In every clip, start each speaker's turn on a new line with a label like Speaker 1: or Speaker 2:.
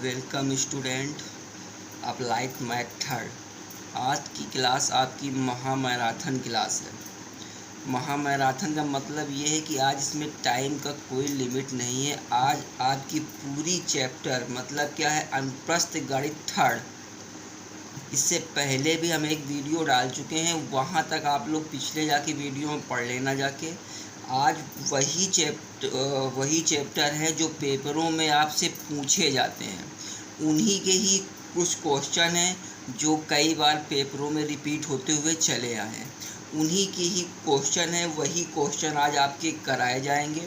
Speaker 1: Welcome student, applied math third. आज की class आपकी महामैराथन क्लास है। महामैराथन का मतलब ये है कि आज इसमें टाइम का कोई लिमिट नहीं है। आज आपकी पूरी चैप्टर मतलब क्या है, अनुप्रस्थ गणित थर्ड। इससे पहले भी हम एक वीडियो डाल चुके हैं, वहाँ तक आप लोग पिछले जाके वीडियो में पढ़ लेना जाके। आज वही चैप्टर है जो पेपरों में आपसे पूछे जाते हैं। उन्हीं के ही कुछ क्वेश्चन हैं जो कई बार पेपरों में रिपीट होते हुए चले आए हैं। उन्हीं के ही क्वेश्चन है, वही क्वेश्चन आज आपके कराए जाएंगे।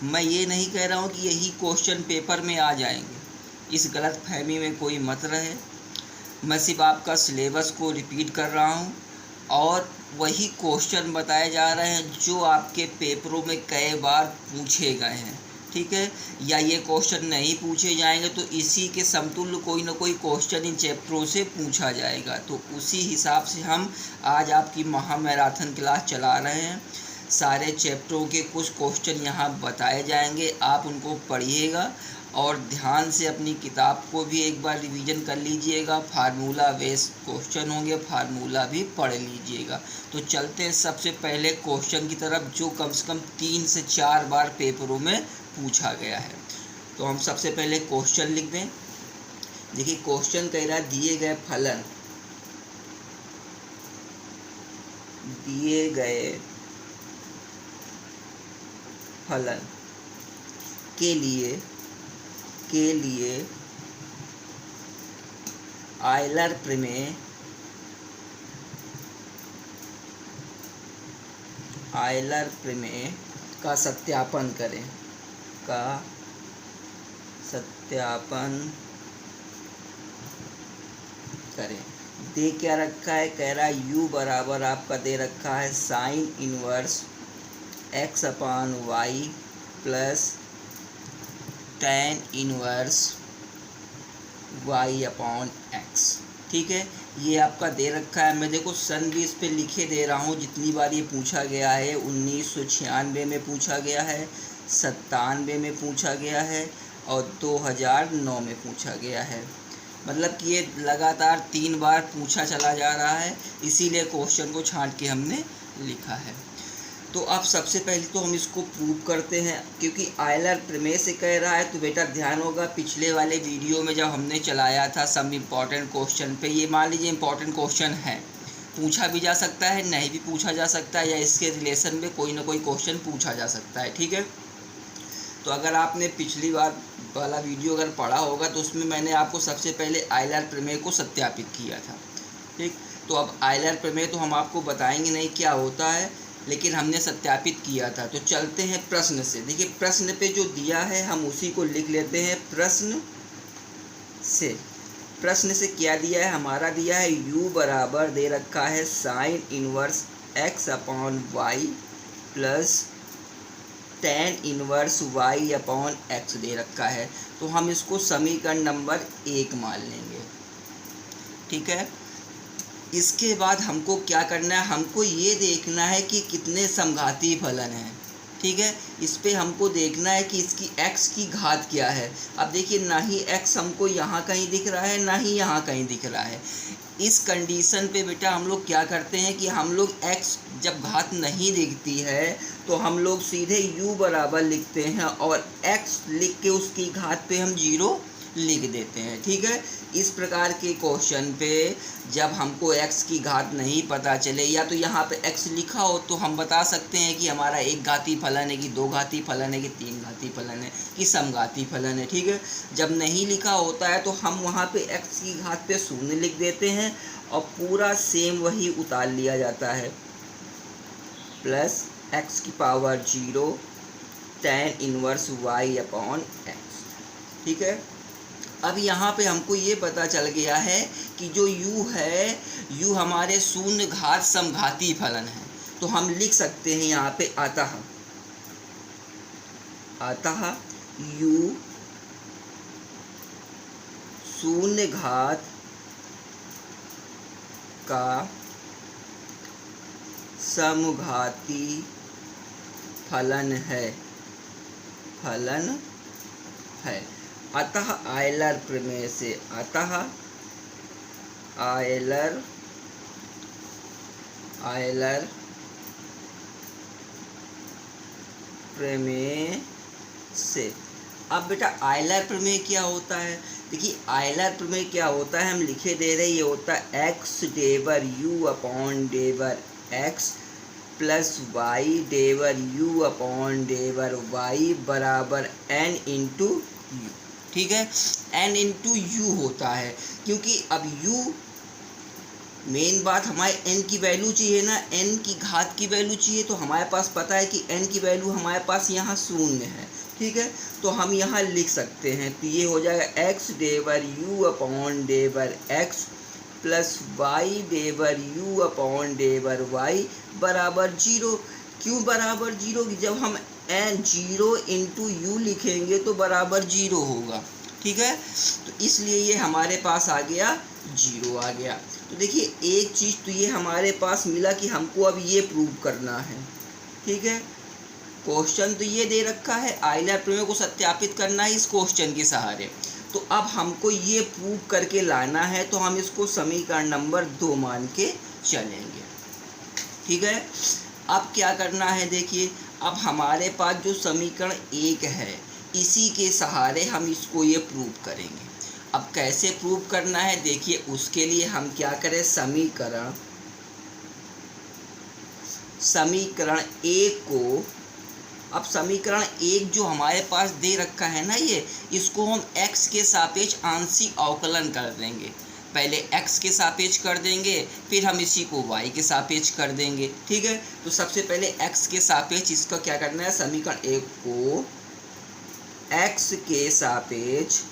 Speaker 1: मैं ये नहीं कह रहा हूँ कि यही क्वेश्चन पेपर में आ जाएंगे, इस गलत फहमी में कोई मत रहे। मैं सिर्फ आपका सिलेबस को रिपीट कर रहा हूँ और वही क्वेश्चन बताए जा रहे हैं जो आपके पेपरों में कई बार पूछे गए हैं, ठीक है। या ये क्वेश्चन नहीं पूछे जाएंगे तो इसी के समतुल्य कोई ना कोई क्वेश्चन इन चैप्टरों से पूछा जाएगा। तो उसी हिसाब से हम आज आपकी महामैराथन क्लास चला रहे हैं। सारे चैप्टरों के कुछ क्वेश्चन यहाँ बताए जाएंगे, आप उनको पढ़िएगा और ध्यान से अपनी किताब को भी एक बार रिवीजन कर लीजिएगा। फार्मूला बेस्ड क्वेश्चन होंगे, फार्मूला भी पढ़ लीजिएगा। तो चलते हैं सबसे पहले क्वेश्चन की तरफ, जो कम से कम 3 से 4 बार पेपरों में पूछा गया है। तो हम सबसे पहले क्वेश्चन लिख दें। देखिए क्वेश्चन कह रहा है, दिए गए फलन, दिए गए फलन के लिए आयलर प्रमेय का सत्यापन करें, दे क्या रखा है, कह रहा है u बराबर आपका दे रखा है sine inverse x upon y plus tan inverse y upon x, ठीक है। ये आपका दे रखा है। मैं देखो सन भी इस पे लिखे दे रहा हूँ। जितनी बार ये पूछा गया है, 1996 में पूछा गया है, 97 में पूछा गया है और 2009 में पूछा गया है। मतलब कि ये लगातार 3 बार पूछा चला जा रहा है, इसीलिए क्वेश्चन को छांट के हमने लिखा है। तो अब सबसे पहले तो हम इसको प्रूव करते हैं, क्योंकि आयलर प्रमेय से कह रहा है। तो बेटा ध्यान होगा, पिछले वाले वीडियो में जब हमने चलाया था सब इम्पॉर्टेंट क्वेश्चन पे, ये मान लीजिए इम्पॉर्टेंट क्वेश्चन है, पूछा भी जा सकता है, नहीं भी पूछा जा सकता है, या इसके रिलेशन में कोई ना कोई क्वेश्चन पूछा जा सकता है, ठीक है। तो अगर आपने पिछली बार वाला वीडियो अगर पढ़ा होगा तो उसमें मैंने आपको सबसे पहले आयलर प्रमेय को सत्यापित किया था, ठीक। तो अब आयलर प्रमेय तो हम आपको बताएंगे नहीं क्या होता है, लेकिन हमने सत्यापित किया था। तो चलते हैं प्रश्न से। देखिए प्रश्न पे जो दिया है हम उसी को लिख लेते हैं। प्रश्न से क्या दिया है, हमारा दिया है u बराबर दे रखा है sine inverse x upon y plus tan inverse y upon x दे रखा है। तो हम इसको समीकरण नंबर 1 मान लेंगे, ठीक है। इसके बाद हमको क्या करना है, हमको ये देखना है कि कितने समघाती फलन हैं, ठीक है। इस पे हमको देखना है कि इसकी x की घात क्या है। अब देखिए ना ही x हमको यहाँ कहीं दिख रहा है, ना ही यहाँ कहीं दिख रहा है। इस कंडीशन पे बेटा हम लोग क्या करते हैं कि हम लोग x जब घात नहीं दिखती है तो हम लोग सीधे u बराबर लिखते हैं और x लिख के उसकी घात पे हम 0 लिख देते हैं, ठीक है। इस प्रकार के क्वेश्चन पे जब हमको x की घात नहीं पता चले, या तो यहाँ पे x लिखा हो तो हम बता सकते हैं कि हमारा 1 घाती फलन है कि 2 घाती फलन है कि 3 घाती फलन है कि समघाती फलन है, ठीक है। जब नहीं लिखा होता है तो हम वहाँ पे x की घात पे 0 लिख देते हैं और पूरा सेम वही उतार लिया जाता है, प्लस x की power 0 tan inverse y upon x, ठीक है। अब यहाँ पे हमको ये पता चल गया है कि जो u है, u हमारे शून्य घात समघाती फलन है। तो हम लिख सकते हैं यहाँ पे अतः u शून्य घात का समघाती फलन है। अतः आयलर प्रमेय से, अतः आयलर प्रमेय से। अब बेटा आयलर प्रमेय क्या होता है? देखिए आयलर प्रमेय क्या होता है, हम लिखे दे रहे, ये होता है x del u upon डेवर x plus y del u upon del y बराबर एन इंटू यू। ठीक है, एन इंटू यू होता है, क्योंकि अब यू मेन बात हमारे n की वैल्यू चाहिए ना, n की घात की वैल्यू चाहिए, तो हमारे पास पता है कि n की वैल्यू हमारे पास यहाँ 0 है। ठीक है, तो हम यहाँ लिख सकते हैं, तो ये हो जाएगा x del u upon del x plus y del u upon डेवर y बराबर 0। क्यों बराबर 0? जब हम n 0 इंटू यू लिखेंगे तो बराबर 0 होगा। ठीक है, तो इसलिए ये हमारे पास आ गया 0 आ गया। तो देखिए एक चीज़ तो ये हमारे पास मिला कि हमको अब ये प्रूव करना है। ठीक है, क्वेश्चन तो ये दे रखा है, आयलर प्रमेय को सत्यापित करना है इस क्वेश्चन के सहारे। तो अब हमको ये प्रूव करके लाना है, तो हम इसको समीकरण नंबर 2 मान के चलेंगे। ठीक है, अब क्या करना है, देखिए अब हमारे पास जो समीकरण 1 है, इसी के सहारे हम इसको ये प्रूव करेंगे। अब कैसे प्रूव करना है, देखिए उसके लिए हम क्या करें, समीकरण 1 को, अब समीकरण 1 जो हमारे पास दे रखा है ना, ये इसको हम x के सापेक्ष आंशिक अवकलन कर देंगे। पहले x के सापेक्ष कर देंगे, फिर हम इसी को y के सापेक्ष कर देंगे। ठीक है, तो सबसे पहले x के सापेक्ष इसका क्या करना है, समीकरण 1 को x के सापेक्ष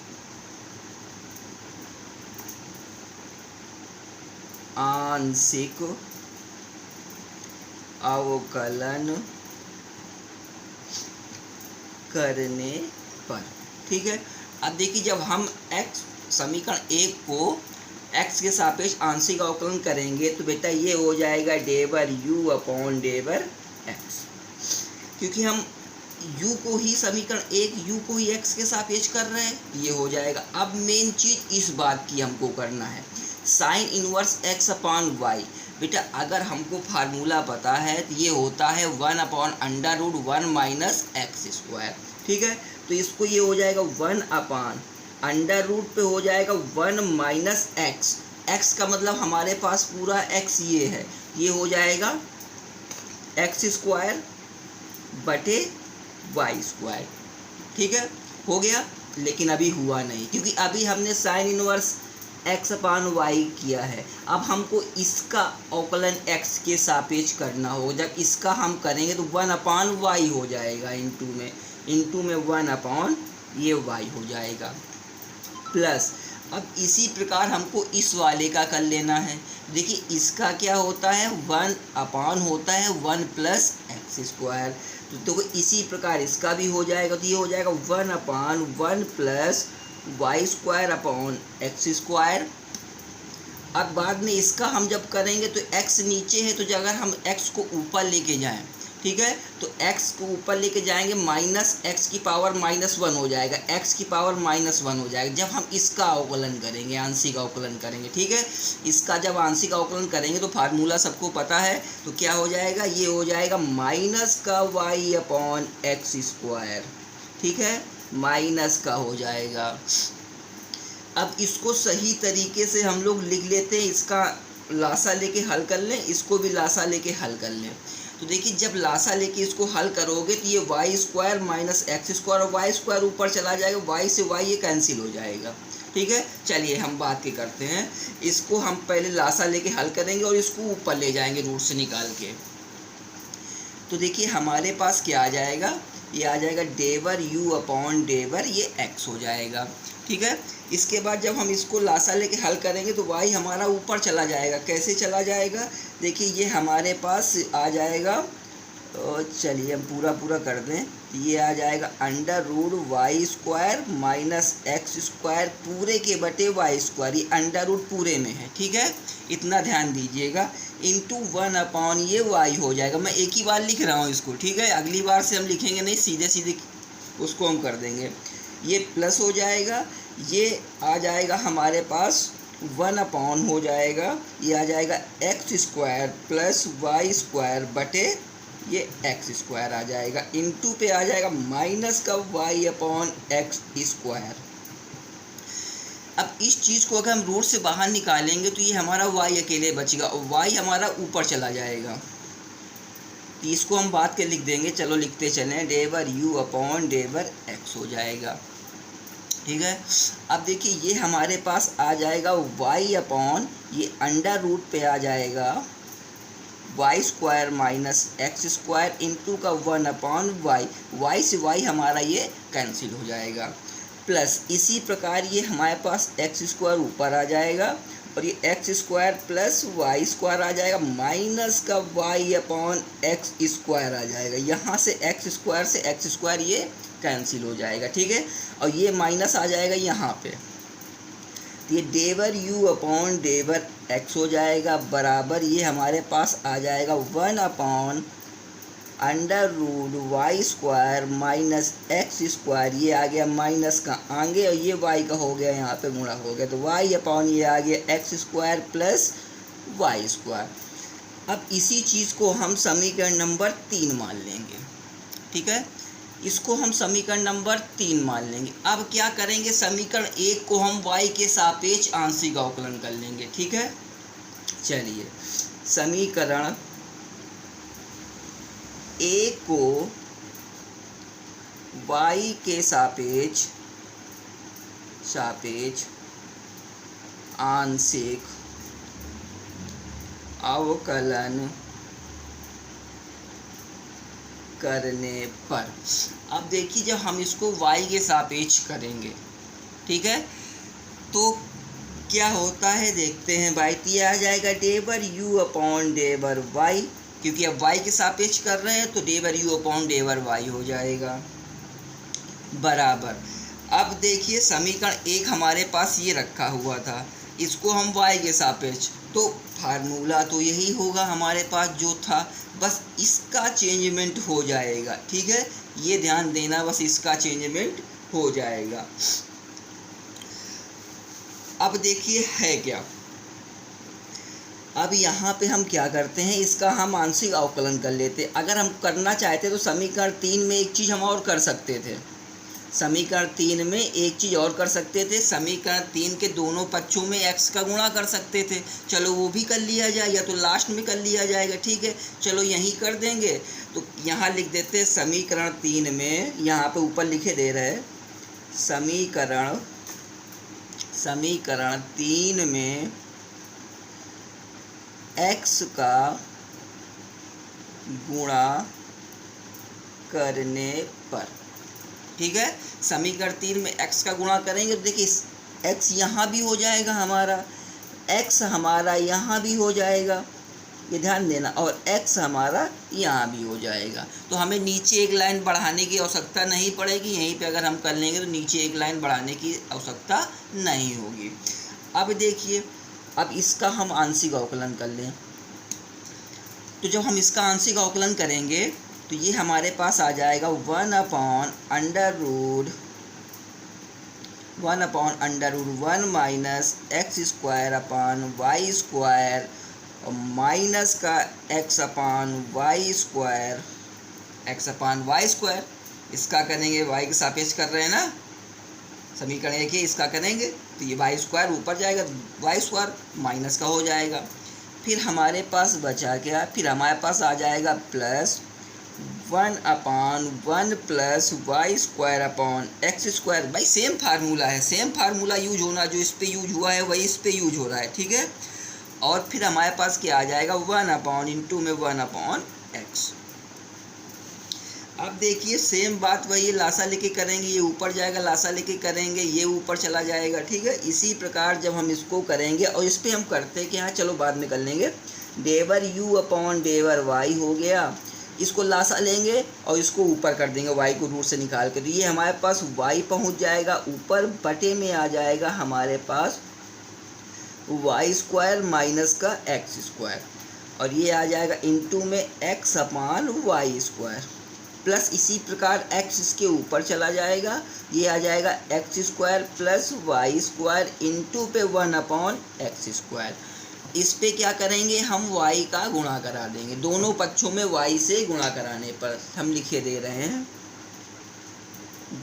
Speaker 1: आंशिक अवकलन करने पर। ठीक है, अब देखिए जब हम समीकरण 1 को x के सापेक्ष आंशिक अवकलन करेंगे तो बेटा ये हो जाएगा डेवर u अपॉन डेवर x, क्योंकि हम u को ही समीकरण 1 u को ही x के सापेक्ष कर रहे हैं, ये हो जाएगा। अब मेन चीज़ इस बात की हमको करना है, sine inverse x upon y. बेटा अगर हमको फार्मूला पता है तो ये होता है 1 upon under root 1 minus x square. ठीक है, तो इसको ये हो जाएगा 1 अपॉन अंडर रूट पे हो जाएगा 1 माइनस एक्स, एक्स का मतलब हमारे पास पूरा x ये है, ये हो जाएगा एक्स स्क्वायर बटे वाई स्क्वायर। ठीक है, हो गया, लेकिन अभी हुआ नहीं, क्योंकि अभी हमने sign inverse x upon Y किया है। अब हमको इसका अवकलन x के सापेक्ष करना होगा। जब इसका हम करेंगे तो 1 अपान वाई हो जाएगा, इंटू में 1 अपान ये y हो जाएगा, प्लस अब इसी प्रकार हमको इस वाले का कर लेना है। देखिए इसका क्या होता है, 1 अपान होता है 1 प्लस एक्स स्क्वायर, तो इसी प्रकार इसका भी हो जाएगा, तो ये हो जाएगा 1 upon 1 plus y square upon x square. अब बाद में इसका हम जब करेंगे तो x नीचे है, तो अगर हम x को ऊपर लेके जाएं, ठीक है, तो x को ऊपर लेके जाएंगे माइनस एक्स की पावर -1 हो जाएगा, x की पावर -1 हो जाएगा जब हम इसका अवकलन करेंगे, आंशिक अवकलन करेंगे। ठीक है, इसका जब आंशिक अवकलन करेंगे तो फार्मूला सबको पता है, तो क्या हो जाएगा, ये हो जाएगा माइनस का y अपॉन एक्स स्क्वायर। ठीक है, माइनस का हो जाएगा। अब इसको सही तरीके से हम लोग लिख लेते हैं, इसका लासा लेके हल कर लें, इसको भी लासा लेके हल कर लें। तो देखिए जब लासा लेके इसको हल करोगे तो ये y square minus x square और वाई स्क्वायर ऊपर चला जाएगा, वाई से वाई ये कैंसिल हो जाएगा। ठीक है, चलिए हम बात की करते हैं, इसको हम पहले लासा लेके हल करेंगे और इसको ऊपर ले जाएंगे रूट से निकाल के। तो देखिए हमारे पास क्या आ जाएगा, ये आ जाएगा डेवर u अपॉन डेवर ये x हो जाएगा। ठीक है, इसके बाद जब हम इसको लासा लेके हल करेंगे तो y हमारा ऊपर चला जाएगा। कैसे चला जाएगा, देखिए ये हमारे पास आ जाएगा, तो चलिए हम पूरा कर दें, ये आ जाएगा under root y square minus x square पूरे के बटे वाई स्क्वायर, ये अंडर रूट पूरे में है। ठीक है, इतना ध्यान दीजिएगा, इंटू 1 अपॉन ये वाई हो जाएगा। मैं एक ही बार लिख रहा हूँ इसको, ठीक है, अगली बार से हम लिखेंगे नहीं, सीधे उसको हम कर देंगे। ये प्लस हो जाएगा, ये आ जाएगा हमारे पास 1 हो जाएगा, ये आ जाएगा x square plus y square बटे ये एक्स स्क्वायर आ जाएगा, इनटू पे आ जाएगा माइनस का वाई अपॉन एक्स स्क्वायर। अब इस चीज़ को अगर हम रूट से बाहर निकालेंगे तो ये हमारा वाई अकेले बचेगा और वाई हमारा ऊपर चला जाएगा, तो इसको हम बात के लिख देंगे। चलो लिखते चलें, डेवर यू अपॉन डेवर एक्स हो जाएगा। ठीक है, अब देखिए ये हमारे पास आ जाएगा वाई अपॉन ये अंडर रूट पे आ जाएगा y square minus x square into का 1/y, वाई से वाई हमारा ये कैंसिल हो जाएगा, प्लस इसी प्रकार ये हमारे पास एक्स स्क्वायर ऊपर आ जाएगा और ये x square plus y square आ जाएगा माइनस का वाई अपॉन एक्स स्क्वायर आ जाएगा। यहाँ से एक्स स्क्वायर ये कैंसिल हो जाएगा। ठीक है, और ये माइनस आ जाएगा यहाँ पे, तो ये डेवर यू अपॉन डेवर एक्स हो जाएगा बराबर ये हमारे पास आ जाएगा 1 under root y square minus x square, ये आ गया माइनस का आगे और ये वाई का हो गया यहाँ पे गुणा हो गया, तो वाई अपॉन ये आ गया x square plus y square. अब इसी चीज़ को हम समीकरण नंबर 3 मान लेंगे। ठीक है, इसको हम समीकरण नंबर 3 मान लेंगे। अब क्या करेंगे, समीकरण 1 को हम y के सापेक्ष आंशिक अवकलन कर लेंगे। ठीक है, चलिए समीकरण 1 को y के सापेक्ष आंशिक अवकलन करने पर, अब देखिए जब हम इसको y के सापेक्ष करेंगे, ठीक है, तो क्या होता है देखते हैं भाई। तो ये आ जाएगा डेवर u अपॉन डेवर y, क्योंकि अब y के सापेक्ष कर रहे हैं तो डेवर u अपॉन डेवर y हो जाएगा बराबर। अब देखिए समीकरण 1 हमारे पास ये रखा हुआ था, इसको हम y के सापेक्ष, तो फार्मूला तो यही होगा हमारे पास जो था, बस इसका चेंजमेंट हो जाएगा। ठीक है, ये ध्यान देना, बस इसका चेंजमेंट हो जाएगा। अब देखिए है क्या, अब यहाँ पे हम क्या करते हैं, इसका हम आंशिक अवकलन कर लेते। अगर हम करना चाहते तो समीकरण 3 में एक चीज़ हम और कर सकते थे, समीकरण 3 में एक चीज़ और कर सकते थे, समीकरण 3 के दोनों पक्षों में x का गुणा कर सकते थे। चलो वो भी कर लिया जाए या तो लास्ट में कर लिया जाएगा। ठीक है, चलो यहीं कर देंगे, तो यहाँ लिख देते हैं समीकरण 3 में, यहाँ पे ऊपर लिखे दे रहे हैं समीकरण 3 में x का गुणा करने पर। ठीक है, समीकरण 3 में x का गुणा करेंगे तो देखिए x यहाँ भी हो जाएगा हमारा, x हमारा यहाँ भी हो जाएगा, ये ध्यान देना, और x हमारा यहाँ भी हो जाएगा। तो हमें नीचे एक लाइन बढ़ाने की आवश्यकता नहीं पड़ेगी, यहीं पे अगर हम कर लेंगे तो नीचे एक लाइन बढ़ाने की आवश्यकता नहीं होगी। अब देखिए, अब इसका हम आंशिक अवकलन कर लें, तो जब हम इसका आंशिक अवकलन करेंगे तो ये हमारे पास आ जाएगा 1 upon under root 1 minus x square upon y square और माइनस का x अपॉन वाई स्क्वायर, इसका करेंगे y के सापेक्ष कर रहे हैं ना, समीकरण 1 है, इसका करेंगे तो ये वाई स्क्वायर ऊपर जाएगा, वाई स्क्वायर माइनस का हो जाएगा। फिर हमारे पास बचा क्या, फिर हमारे पास आ जाएगा plus 1/1 plus y square upon x square. भाई सेम फार्मूला है, सेम फार्मूला यूज होना, जो इस पे यूज हुआ है वही इस पे यूज हो रहा है। ठीक है, और फिर हमारे पास क्या आ जाएगा 1 इंटू में 1/x। अब देखिए सेम बात वही, लासा लेके करेंगे, ये ऊपर जाएगा, लासा लेके करेंगे, ये ऊपर चला जाएगा। ठीक है, इसी प्रकार जब हम इसको करेंगे, और इस पर हम करते हैं कि हाँ चलो बाद में कर लेंगे, डेवर u अपॉन डेवर y हो गया, इसको लासा लेंगे और इसको ऊपर कर देंगे y को रूट से निकाल के, तो ये हमारे पास y पहुंच जाएगा ऊपर, बटे में आ जाएगा हमारे पास वाई स्क्वायर माइनस का एक्स स्क्वायर, और ये आ जाएगा इंटू में x upon y square. Plus इसी प्रकार x इसके ऊपर चला जाएगा, ये आ जाएगा x square plus y square into पे 1/x²। इस पे क्या करेंगे हम y का गुणा करा देंगे, दोनों पक्षों में y से गुणा कराने पर हम लिखे दे रहे हैं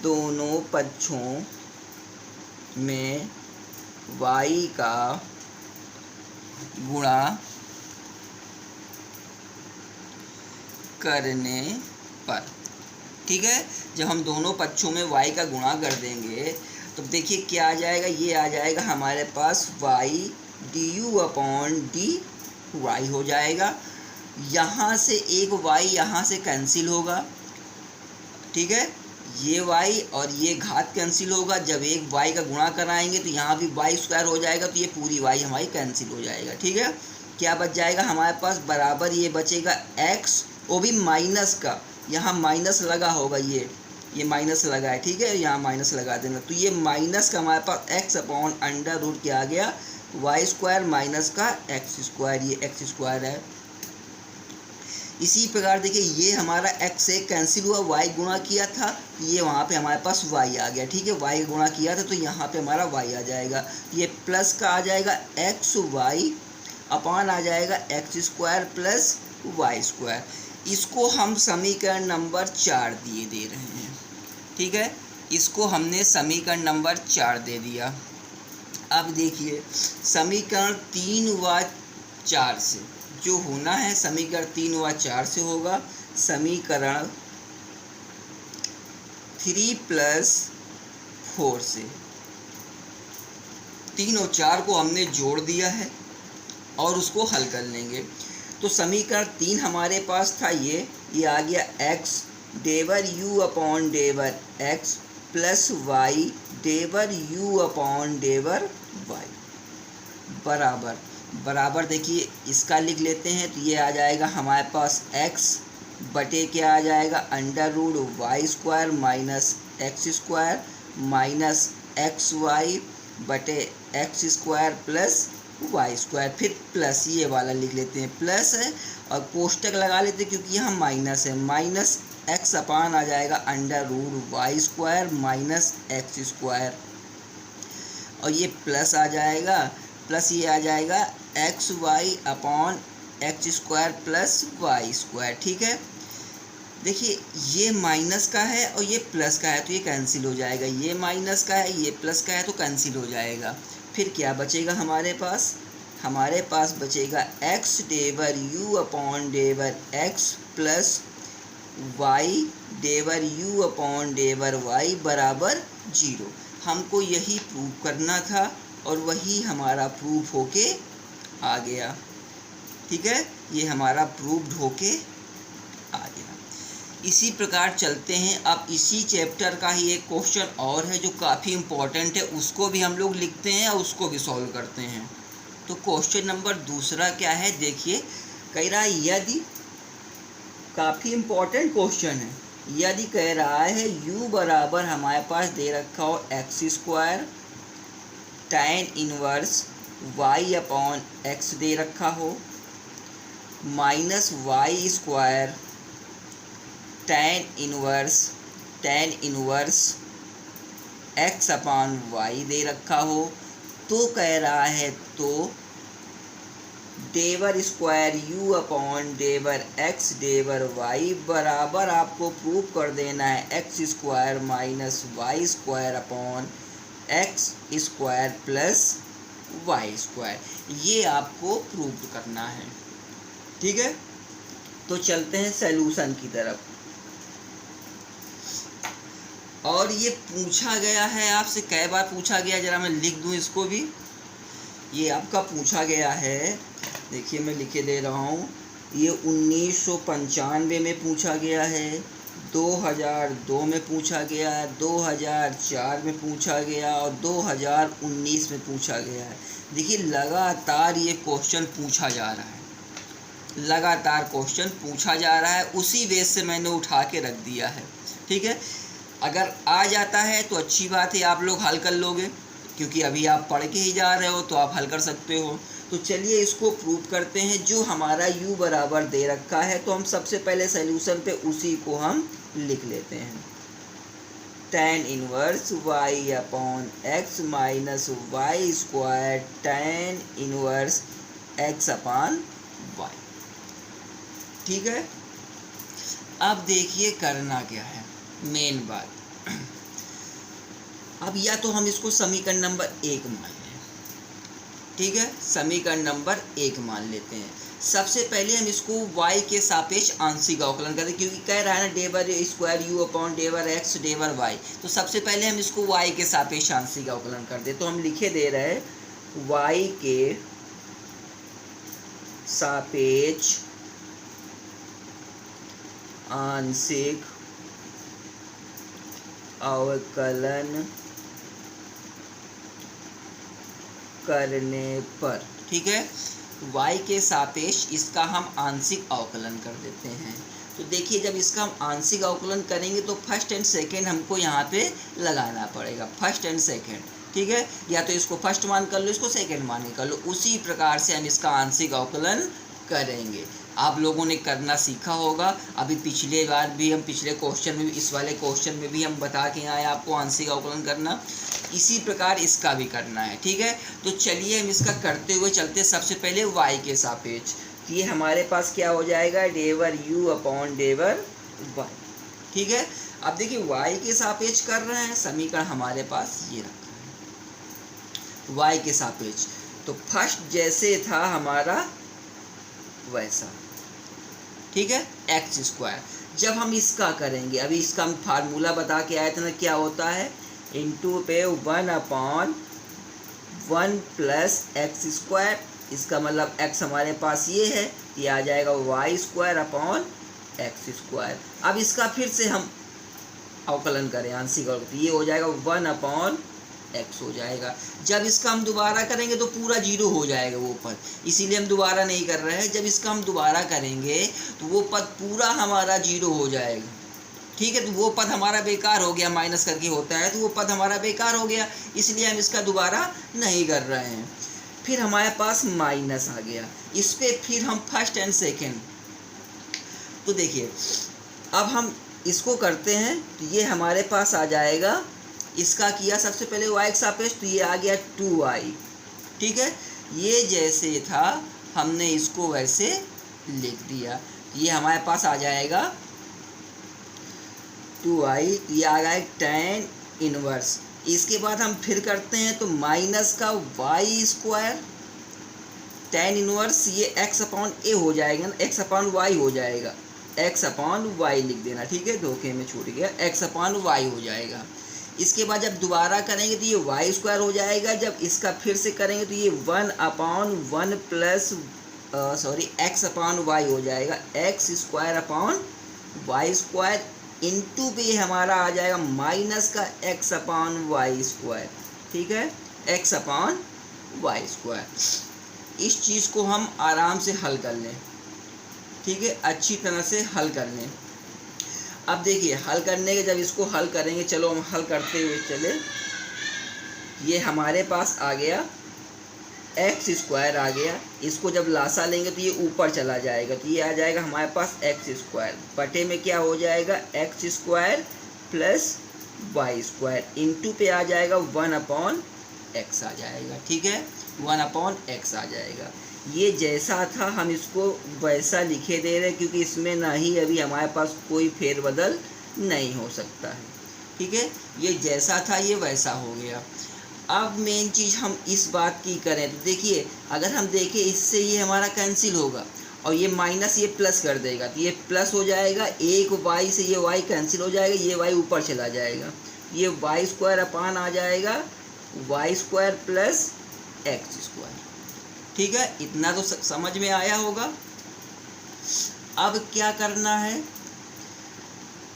Speaker 1: दोनों पक्षों में y का गुणा करने पर। ठीक है, जब हम दोनों पक्षों में y का गुणा कर देंगे तो देखिए क्या आ जाएगा, ये आ जाएगा हमारे पास y du/dy हो जाएगा। यहाँ से एक y यहाँ से कैंसिल होगा, ठीक है, ये y और ये घात कैंसिल होगा। जब एक y का गुणा कराएंगे तो यहाँ भी y² हो जाएगा, तो ये पूरी y हमारी कैंसिल हो जाएगा। ठीक है, क्या बच जाएगा हमारे पास, बराबर ये बचेगा x, वो भी माइनस का, यहाँ माइनस लगा होगा, ये माइनस लगा है, ठीक है, यहाँ माइनस लगा देना, तो ये माइनस का हमारे पास x/√, क्या आ गया, y² माइनस का x², ये x² है। इसी प्रकार देखिए ये हमारा x से कैंसिल हुआ, y गुणा किया था, ये वहाँ पे हमारे पास y आ गया। ठीक है, y गुणा किया था तो यहाँ पे हमारा y आ जाएगा, ये प्लस का आ जाएगा xy अपान आ जाएगा x² प्लस y²। इसको हम समीकरण नंबर 4 दे रहे हैं। ठीक है, इसको हमने समीकरण नंबर 4 दे दिया। अब देखिए समीकरण 3 व 4 से जो होना है, समीकरण 3 व 4 से होगा समीकरण 3 + 4 से। 3 और 4 को हमने जोड़ दिया है और उसको हल कर लेंगे। तो समीकरण 3 हमारे पास था, ये आ गया x /u/x plus y /u/y बराबर देखिए इसका लिख लेते हैं, तो ये आ जाएगा हमारे पास x बटे क्या आ जाएगा, √y² minus x² minus xy बटे x² प्लस y², फिर प्लस ये वाला लिख लेते हैं, प्लस है और कोष्टक लगा लेते हैं क्योंकि यहाँ माइनस है, माइनस x अपान आ जाएगा √y² माइनस x² और ये प्लस आ जाएगा, प्लस ये आ जाएगा xy अपान x² प्लस y²। ठीक है, देखिए ये माइनस का है और ये प्लस का है तो ये कैंसिल हो जाएगा, ये माइनस का है ये प्लस का है तो कैंसिल हो जाएगा। फिर क्या बचेगा हमारे पास बचेगा x /u/x plus y /u/y बराबर 0। हमको यही प्रूव करना था और वही हमारा प्रूफ होके आ गया। ठीक है, ये हमारा प्रूव्ड होके आ गया। इसी प्रकार चलते हैं, अब इसी चैप्टर का ही एक क्वेश्चन और है जो काफ़ी इम्पोर्टेंट है, उसको भी हम लोग लिखते हैं और उसको भी सॉल्व करते हैं। तो क्वेश्चन नंबर 2 क्या है, देखिए कह रहा है यदि, काफ़ी इम्पोर्टेंट क्वेश्चन है, यदि कह रहा है u बराबर हमारे पास दे रखा हो x² tan इनवर्स y/x दे रखा हो minus y² tan inverse x/y दे रखा हो, तो कह रहा है तो /2 u/x /y बराबर आपको प्रूव कर देना है x² minus y² x² plus y², ये आपको प्रूव करना है। ठीक है, तो चलते हैं सॉल्यूशन की तरफ। और ये पूछा गया है आपसे, कई बार पूछा गया, जरा मैं लिख दूं इसको भी, ये आपका पूछा गया है, देखिए मैं लिखे दे रहा हूँ, ये 1995 में पूछा गया है, 2002 में पूछा गया है, 2004 में पूछा गया और 2019 में पूछा गया है। देखिए लगातार ये क्वेश्चन पूछा जा रहा है, लगातार क्वेश्चन पूछा जा रहा है, उसी बेस से मैंने उठा के रख दिया है। ठीक है, अगर आ जाता है तो अच्छी बात है, आप लोग हल कर लोगे, क्योंकि अभी आप पढ़ के ही जा रहे हो तो आप हल कर सकते हो। तो तो चलिए इसको प्रूव करते हैं। जो हमारा u बराबर दे रखा है तो हम सबसे पहले सॉल्यूशन पे उसी को हम लिख लेते हैं। tan inverse y upon x minus y square tan inverse x upon y. ठीक है, अब देखिए करना क्या है, मेन बात। अब या तो हम इसको समीकरण नंबर 1 मान लें। ठीक है, समीकरण नंबर 1 मान लेते हैं। सबसे पहले हम इसको y के सापेक्ष आंशिक अवकलन करते हैं, क्योंकि कह रहा है ना del square u upon del x del y। तो सबसे पहले हम इसको y के सापेक्ष आंशिक अवकलन कर दे। तो हम लिखे दे रहे हैं y के सापेक्ष आंशिक अवकलन करने पर। ठीक है, y के सापेक्ष इसका हम आंशिक अवकलन कर देते हैं। तो देखिए जब इसका हम आंशिक अवकलन करेंगे तो फर्स्ट एंड सेकंड हमको यहाँ पे लगाना पड़ेगा, फर्स्ट एंड सेकंड। ठीक है, या तो इसको फर्स्ट मान कर लो, इसको सेकंड मान के कर लो। उसी प्रकार से हम इसका आंशिक अवकलन करेंगे। आप लोगों ने करना सीखा होगा। अभी पिछले बार भी हम पिछले क्वेश्चन में, इस वाले क्वेश्चन में भी हम बता के आए आपको आंशिक अवकलन करना। इसी प्रकार इसका भी करना है। ठीक है, तो चलिए हम इसका करते हुए चलते। सबसे पहले y के सापेक्ष, ये हमारे पास क्या हो जाएगा, डेवर u अपॉन डेवर y। ठीक है, अब देखिए y के सापेक्ष कर रहे हैं, समीकरण हमारे पास ये रखा है y के सापेक्ष। तो फर्स्ट जैसे था हमारा वैसा। ठीक है, एक्स स्क्वायर। जब हम इसका करेंगे, अभी इसका हम फार्मूला बता के आए थे ना, क्या होता है, इंटू पे 1 अपॉन 1 प्लस एक्स स्क्वायर। इसका मतलब x हमारे पास ये है, ये आ जाएगा y square upon x square. अब इसका फिर से हम अवकलन करें आंशिक अवकलन, तो ये हो जाएगा 1 अपॉन एक्स हो जाएगा। जब इसका हम दोबारा करेंगे तो पूरा जीरो हो जाएगा वो पद, इसीलिए हम दोबारा नहीं कर रहे हैं। जब इसका हम दोबारा करेंगे तो वो पद पूरा हमारा जीरो हो जाएगा। ठीक है, तो वो पद हमारा बेकार हो गया, माइनस करके होता है तो वो पद हमारा बेकार हो गया, इसलिए हम इसका दोबारा नहीं कर रहे हैं। फिर हमारे पास माइनस आ गया, इस पर फिर हम फर्स्ट एंड सेकेंड। तो देखिए अब हम इसको करते हैं, तो ये हमारे पास आ जाएगा, इसका किया सबसे पहले y के सापेक्ष, तो ये आ गया 2y। ठीक है, ये जैसे था हमने इसको वैसे लिख दिया, ये हमारे पास आ जाएगा 2y। ये आ गया tan इनवर्स। इसके बाद हम फिर करते हैं तो माइनस का y स्क्वायर tan इनवर्स, ये x अपॉन a हो जाएगा ना, x अपॉन y हो जाएगा, x अपॉन y लिख देना। ठीक है, धोखे में छूट गया, x अपॉन y हो जाएगा। इसके बाद जब दोबारा करेंगे तो ये वाई स्क्वायर हो जाएगा। जब इसका फिर से करेंगे तो ये 1 upon 1 plus x upon y हो जाएगा, x square upon y square. Into पे हमारा आ जाएगा माइनस का एक्स अपॉन वाई स्क्वायर। ठीक है, एक्स अपॉन वाई स्क्वायर। इस चीज़ को हम आराम से हल कर लें। ठीक है, अच्छी तरह से हल कर लें। अब देखिए हल करने के, जब इसको हल करेंगे, चलो हम हल करते हुए चले। ये हमारे पास आ गया एक्स स्क्वायर आ गया, इसको जब लासा लेंगे तो ये ऊपर चला जाएगा, तो ये आ जाएगा हमारे पास एक्स स्क्वायर बटे में क्या हो जाएगा, x square plus y square. Into पे आ जाएगा 1 अपॉन एक्स आ जाएगा। ठीक है, 1 अपॉन एक्स आ जाएगा। ये जैसा था हम इसको वैसा लिखे दे रहे, क्योंकि इसमें ना ही अभी हमारे पास कोई फेरबदल नहीं हो सकता है। ठीक है, ये जैसा था ये वैसा हो गया। अब मेन चीज़ हम इस बात की करें तो देखिए, अगर हम देखें इससे ये हमारा कैंसिल होगा और ये माइनस ये प्लस कर देगा, तो ये प्लस हो जाएगा, एक वाई से ये वाई कैंसिल हो जाएगा, ये वाई ऊपर चला जाएगा, ये वाई स्क्वायर अपान आ जाएगा y square plus x square. ठीक है, इतना तो समझ में आया होगा। अब क्या करना है,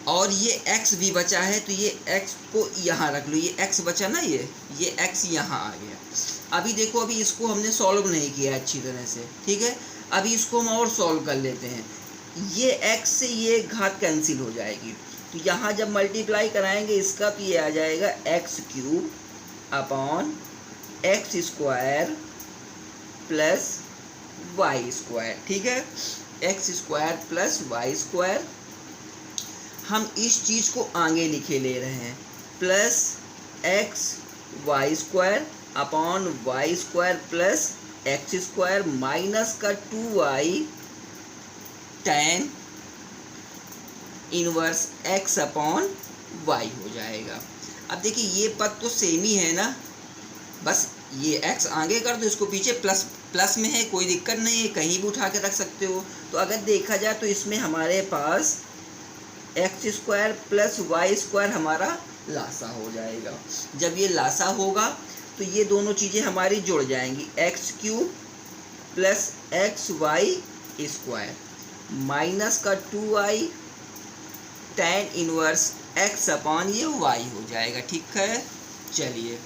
Speaker 1: और ये x भी बचा है तो ये x को यहाँ रख लो, ये x बचा ना, ये x यहाँ आ गया। अभी देखो, अभी इसको हमने सॉल्व नहीं किया अच्छी तरह से। ठीक है, अभी इसको हम और सॉल्व कर लेते हैं। ये x से ये घात कैंसिल हो जाएगी, तो यहाँ जब मल्टीप्लाई कराएंगे इसका, तो ये आ जाएगा x³ upon x square plus y square, ठीक है, x square plus y square. हम इस चीज़ को आगे लिखे ले रहे हैं, plus x y square upon y square plus x square minus का 2y tan inverse x upon y हो जाएगा। अब देखिए ये पद तो सेम ही है ना, बस ये x आगे कर दो, इसको पीछे प्लस प्लस में है, कोई दिक्कत नहीं है, कहीं भी उठा के रख सकते हो। तो अगर देखा जाए तो इसमें हमारे पास x square plus y square हमारा लासा हो जाएगा। जब ये लासा होगा तो ये दोनों चीज़ें हमारी जुड़ जाएंगी, x cube plus x y square minus का 2y tan inverse x upon ये y हो जाएगा, ठीक है। चलिए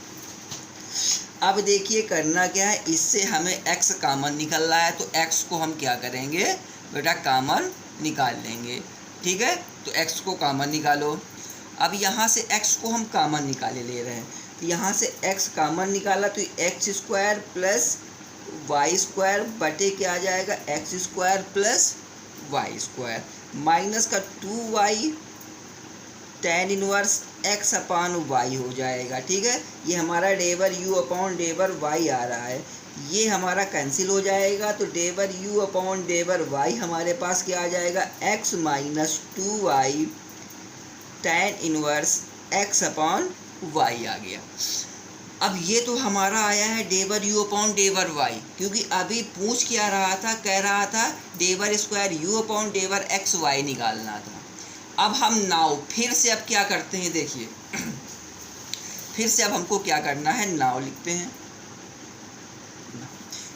Speaker 1: अब देखिए करना क्या है, इससे हमें x कॉमन निकल रहा है, तो x को हम क्या करेंगे बेटा, कॉमन निकाल लेंगे, ठीक है। तो x को कॉमन निकालो। अब यहाँ से x को हम कॉमन निकाले ले रहे हैं, तो यहाँ से x कॉमन निकाला तो x square plus y square बटे क्या आ जाएगा, x square plus y square minus का 2y tan inverse x upon y हो जाएगा, ठीक है। ये हमारा डेवर u अपॉन डेवर y आ रहा है, ये हमारा कैंसिल हो जाएगा, तो डेवर u अपॉन डेवर y हमारे पास क्या आ जाएगा, x minus 2y tan inverse x upon y आ गया। अब ये तो हमारा आया है डेवर u अपॉन डेवर y, क्योंकि अभी पूछ क्या रहा था, कह रहा था del square u upon del x y निकालना था। अब हम नाउ फिर से अब क्या करते हैं, देखिए फिर से अब हमको क्या करना है, नाउ लिखते हैं।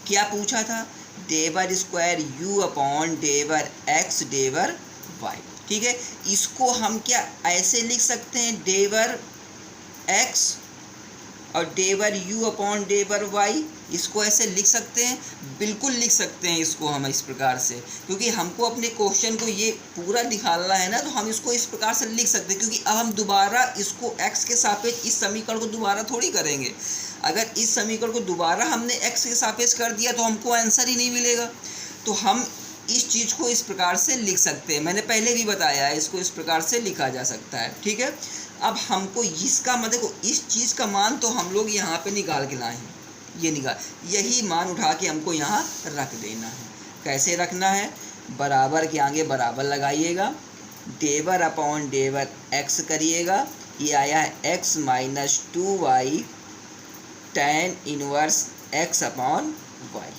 Speaker 1: क्या पूछा था, del square u upon del x del y, ठीक है। इसको हम क्या ऐसे लिख सकते हैं, डेवर x और डेवर u अपॉन डेवर y, इसको ऐसे लिख सकते हैं, बिल्कुल लिख सकते हैं इसको हम इस प्रकार से, क्योंकि हमको अपने क्वेश्चन को ये पूरा निकालना है ना, तो हम इसको इस प्रकार से लिख सकते हैं। क्योंकि अब हम दोबारा इसको x के सापेक्ष इस समीकरण को दोबारा थोड़ी करेंगे। अगर इस समीकरण को दोबारा हमने x के सापेक्ष कर दिया तो हमको आंसर ही नहीं मिलेगा। तो हम इस चीज़ को इस प्रकार से लिख सकते हैं, मैंने पहले भी बताया है, इसको इस प्रकार से लिखा जा सकता है, ठीक है। अब हमको इसका मतलब इस चीज़ का मान तो हम लोग यहाँ पे निकाल के लाए हैं, ये यही मान उठा के हमको यहाँ रख देना है। कैसे रखना है, बराबर के आगे बराबर लगाइएगा, डेवर अपॉन डेवर x करिएगा, ये आया है x minus 2y tan inverse x upon y।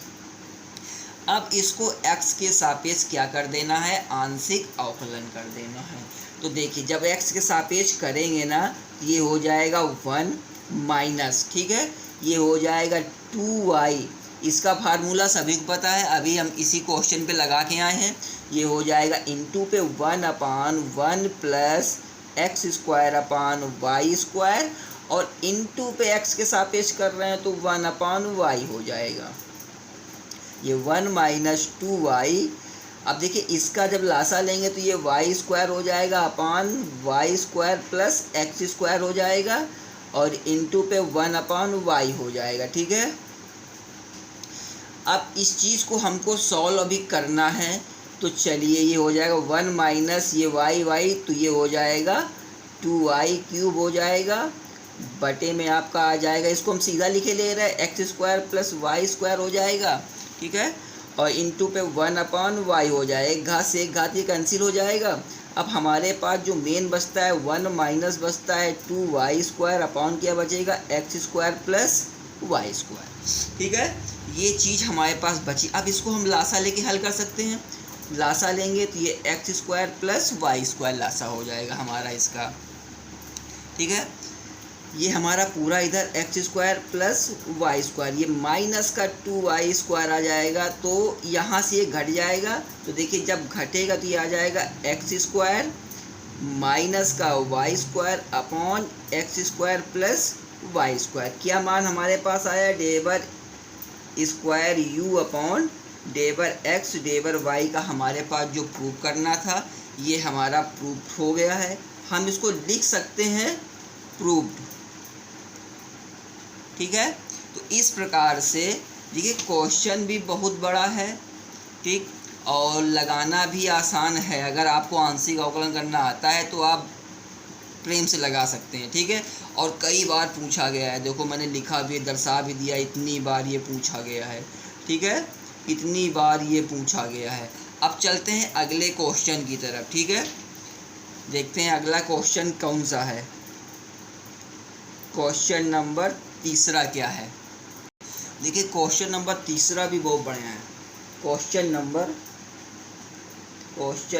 Speaker 1: अब इसको x के सापेक्ष क्या कर देना है, आंशिक अवकलन कर देना है। तो देखिए जब x के सापेक्ष करेंगे ना, ये हो जाएगा 1 माइनस, ठीक है, ये हो जाएगा 2y, इसका फार्मूला सभी को पता है, अभी हम इसी क्वेश्चन पे लगा के आए हैं। ये हो जाएगा इंटू पे 1 upon 1 plus x square upon y square, और इंटू पे x के सापेक्ष कर रहे हैं तो 1 अपान वाई हो जाएगा, ये 1 माइनस 2y। अब देखिए इसका जब लासा लेंगे तो ये वाई स्क्वायर हो जाएगा upon y square plus x square हो जाएगा, और इंटू पे 1 अपान वाई हो जाएगा, ठीक है। अब इस चीज़ को हमको सॉल्व अभी करना है, तो चलिए ये हो जाएगा 1 माइनस ये वाई, तो ये हो जाएगा 2y क्यूब हो जाएगा, बटे में आपका आ जाएगा, इसको हम सीधा लिखे ले रहे हैं, x square plus y square हो जाएगा, ठीक है, और इंटू पे 1 अपान वाई हो जाएगा, एक घात से एक घात ये कैंसिल हो जाएगा। अब हमारे पास जो मेन बचता है 1 माइनस बचता है 2y स्क्वायर अपॉन क्या बचेगा, x square plus y square, ठीक है। ये चीज़ हमारे पास बची। अब इसको हम लासा लेके हल कर सकते हैं, लासा लेंगे तो ये x square plus y square लासा हो जाएगा हमारा इसका, ठीक है। ये हमारा पूरा इधर x square plus y square, ये माइनस का 2y स्क्वायर आ जाएगा, तो यहाँ से ये घट जाएगा, तो देखिए जब घटेगा तो ये आ जाएगा एक्स स्क्वायर माइनस का y square upon x square plus y square. क्या मान हमारे पास आया, del square u upon del x del y का हमारे पास जो प्रूव करना था ये हमारा प्रूफ हो गया है। हम इसको लिख सकते हैं प्रूव्ड, ठीक है। तो इस प्रकार से देखिए क्वेश्चन भी बहुत बड़ा है, ठीक, और लगाना भी आसान है। अगर आपको आंशिक अवकलन करना आता है तो आप प्रेम से लगा सकते हैं, ठीक है। और कई बार पूछा गया है, देखो मैंने लिखा भी, दर्शा भी दिया, इतनी बार ये पूछा गया है, ठीक है, इतनी बार ये पूछा गया है। अब चलते हैं अगले क्वेश्चन की तरफ, ठीक है। देखते हैं अगला क्वेश्चन कौन सा है। क्वेश्चन नंबर 3 क्या है। देखिए क्वेश्चन नंबर 3 भी बहुत बढ़िया है। क्वेश्चन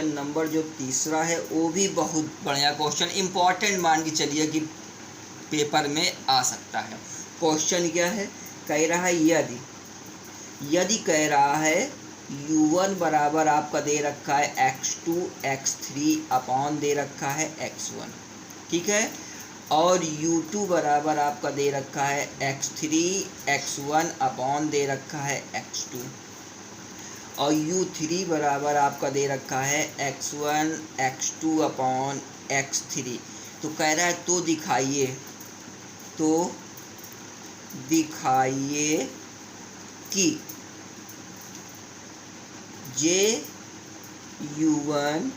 Speaker 1: नंबर जो 3 है वो भी बहुत बढ़िया क्वेश्चन, इम्पॉर्टेंट मान के चलिए कि पेपर में आ सकता है। क्वेश्चन क्या है, कह रहा है यदि कह रहा है u1 बराबर आपका दे रखा है x2 x3 अपॉन दे रखा है x1, ठीक है, और u2 बराबर आपका दे रखा है x3 x1 अपॉन दे रखा है x2, और u3 बराबर आपका दे रखा है x1 x2 अपॉन x3। तो कह रहा है तो दिखाइए कि जे u1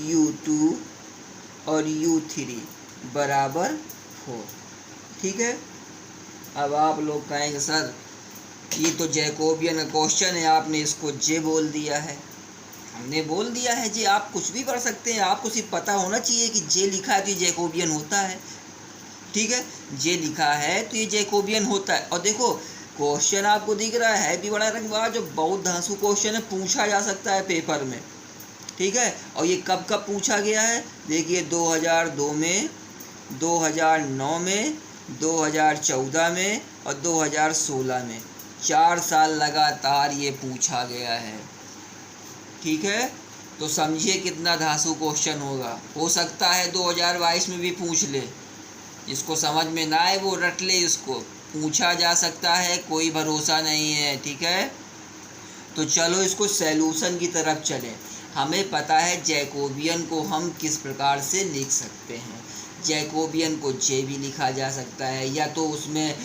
Speaker 1: u2 और u3 बराबर 4, ठीक है। अब आप लोग कहेंगे सर ये तो जैकोबियन का क्वेश्चन है, आपने इसको जे बोल दिया है। हमने बोल दिया है जे, आप कुछ भी पढ़ सकते हैं, आपको सिर्फ पता होना चाहिए कि जे लिखा है तो ये जैकोबियन होता है, ठीक है। जे लिखा है तो ये जैकोबियन होता है। और देखो क्वेश्चन आपको दिख रहा है भी बड़ा रंगबाज, जो बहुत धांसू क्वेश्चन है, पूछा जा सकता है पेपर में, ठीक है। और ये कब कब पूछा गया है, देखिए 2002 में, 2009 में, 2014 में और 2016 में, 4 साल लगातार ये पूछा गया है, ठीक है। तो समझिए कितना धांसू क्वेश्चन होगा। हो सकता है 2022 में भी पूछ ले, जिसको समझ में ना आए वो रट ले, इसको पूछा जा सकता है, कोई भरोसा नहीं है, ठीक है। तो चलो इसको सैल्यूशन की तरफ चलें। हमें पता है जैकोबियन को हम किस प्रकार से लिख सकते हैं। जैकोबियन को जे भी लिखा जा सकता है, या तो उसमें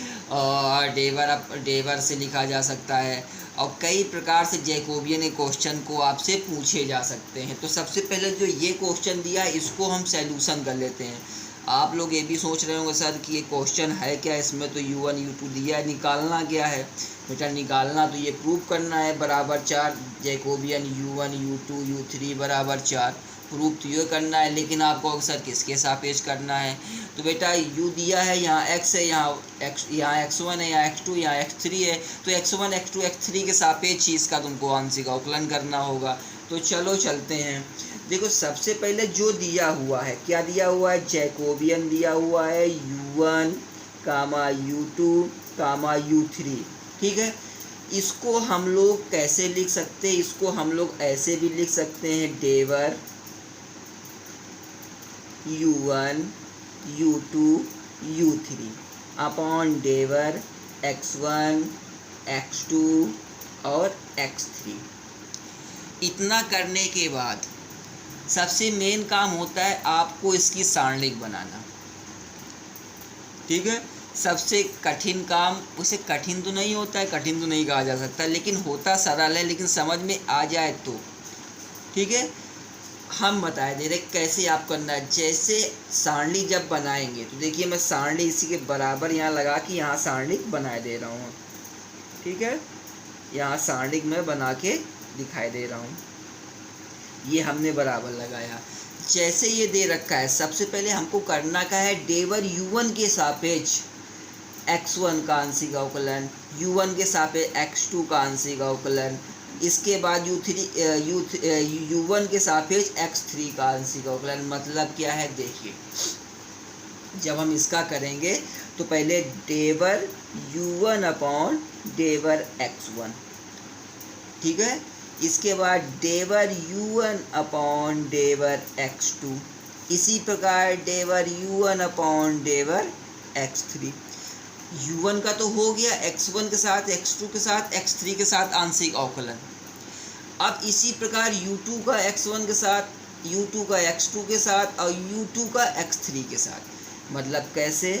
Speaker 1: डेवर से लिखा जा सकता है, और कई प्रकार से जैकोबियन के क्वेश्चन को आपसे पूछे जा सकते हैं। तो सबसे पहले जो ये क्वेश्चन दिया है इसको हम सैल्यूशन कर लेते हैं। आप लोग ये भी सोच रहे होंगे सर कि ये क्वेश्चन है क्या, इसमें तो u1 u2 दिया है, निकालना क्या है। बेटा निकालना तो ये प्रूव करना है बराबर 4, जैकोबियन u1 u2 u3 बराबर 4, प्रूफ तो ये करना है। लेकिन आपको अक्सर किसके सापेक्ष करना है, तो बेटा u दिया है, यहाँ x है, यहाँ x1 है, यहाँ x2, यहाँ x3 है, तो x1 x2 x3 के सापेक्ष ही इसका तुमको आंशिक अवकलन करना होगा। तो चलो चलते हैं। देखो सबसे पहले जो दिया हुआ है, क्या दिया हुआ है, जैकोबियन दिया हुआ है u1 कामा u2 कामा u3, ठीक है। इसको हम लोग कैसे लिख सकते हैं, इसको हम लोग ऐसे भी लिख सकते हैं, डेवर u1 u2 u3 upon del x1 x2 और x3। इतना करने के बाद सबसे मेन काम होता है आपको इसकी सारणिक बनाना, ठीक है। सबसे कठिन काम, उसे कठिन तो नहीं होता है, कठिन तो नहीं कहा जा सकता, लेकिन होता सरल है, लेकिन समझ में आ जाए तो, ठीक है। हम बता दे रहे कैसे आप करना है। जैसे सारणी जब बनाएंगे तो देखिए मैं सारणी इसी के बराबर यहाँ लगा के यहाँ सारणी बना दे रहा हूँ, ठीक है। यहाँ सारणी मैं बना के दिखाई दे रहा हूँ, ये हमने बराबर लगाया। जैसे ये दे रखा है, सबसे पहले हमको करना क्या है, डेवर u1 के सापेक्ष x1 का आंशिक अवकलन, u1 के सापेक्ष x2 का आंशिक अवकलन, इसके बाद u1 के सापेक्ष x3 का आंशिक अवकलन। मतलब क्या है, देखिए जब हम इसका करेंगे तो पहले डेवर u1 अपॉन डेवर x1, ठीक है। इसके बाद डेवर u1 अपॉन डेवर x2, इसी प्रकार डेवर u1 upon del x3। u1 का तो हो गया, x1 के साथ x2 के साथ x3 के साथ आंशिक अवकलन। अब इसी प्रकार u2 का x1 के साथ, u2 का x2 के साथ और u2 का x3 के साथ। मतलब कैसे,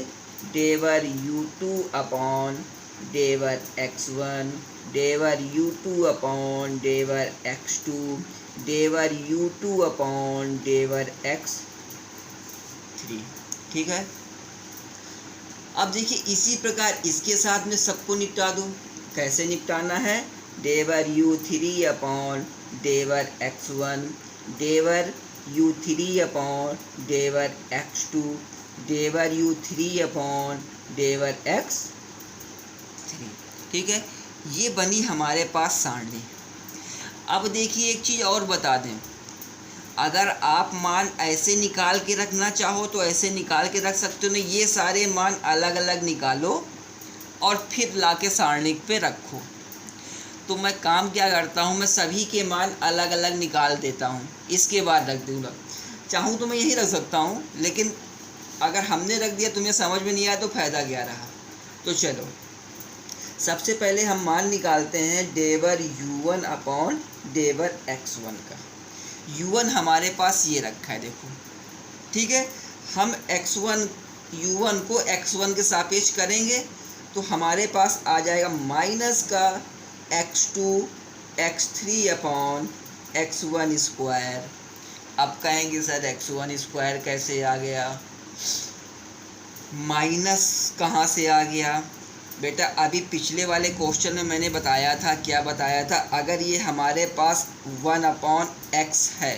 Speaker 1: del u2 upon del x1 del u2 upon del x2 del u2 upon del x3। ठीक है। अब देखिए इसी प्रकार इसके साथ में सबको निपटा दूँ। कैसे निपटाना है? Del u3 upon del x1 del u3 upon del x2 del u3 upon del x3। ठीक है, ये बनी हमारे पास सारणी। अब देखिए एक चीज़ और बता दें, अगर आप मान ऐसे निकाल के रखना चाहो तो ऐसे निकाल के रख सकते हो। नहीं, ये सारे मान अलग अलग निकालो और फिर लाके सारणी पे रखो। तो मैं काम क्या करता हूँ, मैं सभी के मान अलग अलग निकाल देता हूँ, इसके बाद रख दूँगा। चाहूँ तो मैं यही रख सकता हूँ, लेकिन अगर हमने रख दिया तुम्हें समझ में नहीं आया तो फ़ायदा क्या रहा। तो चलो सबसे पहले हम मान निकालते हैं डेवर u1 अपॉन डेवर x1 का। u1 हमारे पास ये रखा है, देखो। ठीक है, हम u1 को x1 के सापेक्ष करेंगे तो हमारे पास आ जाएगा माइनस का x2 x3 upon x1 square. अब कहेंगे सर x1 स्क्वायर कैसे आ गया, माइनस कहाँ से आ गया? बेटा अभी पिछले वाले क्वेश्चन में मैंने बताया था, क्या बताया था? अगर ये हमारे पास 1 अपॉन x है,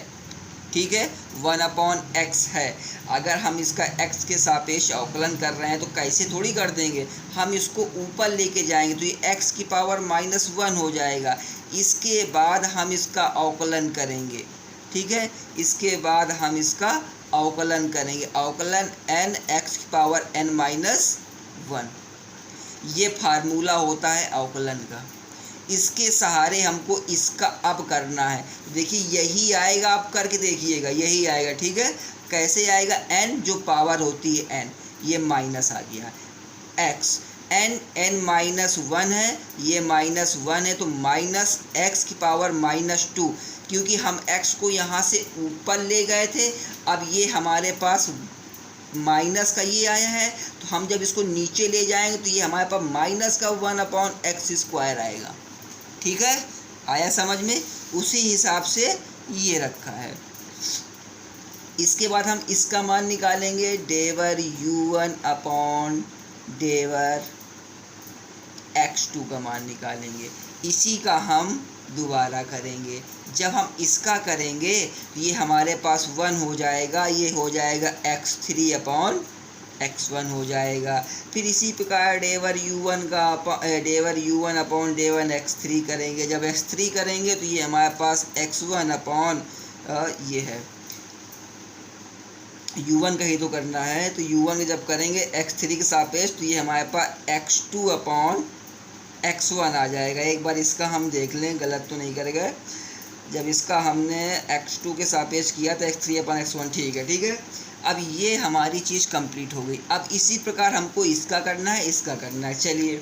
Speaker 1: ठीक है, 1 अपॉन x है, अगर हम इसका x के सापेक्ष अवकलन कर रहे हैं तो कैसे थोड़ी कर देंगे, हम इसको ऊपर लेके जाएंगे तो ये x की पावर -1 हो जाएगा। इसके बाद हम इसका अवकलन करेंगे। ठीक है, इसके बाद हम इसका अवकलन करेंगे, अवकलन n x की पावर n-1। ये फार्मूला होता है अवकलन का। इसके सहारे हमको इसका अब करना है। देखिए यही आएगा, आप करके देखिएगा, यही आएगा। ठीक है, कैसे आएगा? n जो पावर होती है n, ये माइनस आ गया x, n-1 है, ये -1 है तो माइनस x की पावर -2, क्योंकि हम x को यहाँ से ऊपर ले गए थे। अब ये हमारे पास माइनस का ये आया है, तो हम जब इसको नीचे ले जाएंगे तो ये हमारे पास माइनस का 1 अपॉन एक्स स्क्वायर आएगा। ठीक है, आया समझ में? उसी हिसाब से ये रखा है। इसके बाद हम इसका मान निकालेंगे, डेवर u1 अपॉन डेवर x2 का मान निकालेंगे। इसी का हम दोबारा करेंगे। जब हम इसका करेंगे तो ये हमारे पास 1 हो जाएगा, ये हो जाएगा x3 अपॉन x1 हो जाएगा। फिर इसी प्रकार डेवर u1 अपॉन डेवर x3 करेंगे। जब x3 करेंगे तो ये हमारे पास x1 अपॉन ये है u1 का ही तो करना है, तो u1 जब करेंगे x3 के सापेक्ष तो ये हमारे पास x2 अपॉन x1 आ जाएगा। एक बार इसका हम देख लें, गलत तो नहीं करेगा। जब इसका हमने x2 के सापेक्ष किया तो x3 अपॉन x1, ठीक है। ठीक है, अब ये हमारी चीज़ कंप्लीट हो गई। अब इसी प्रकार हमको इसका करना है, इसका करना है। चलिए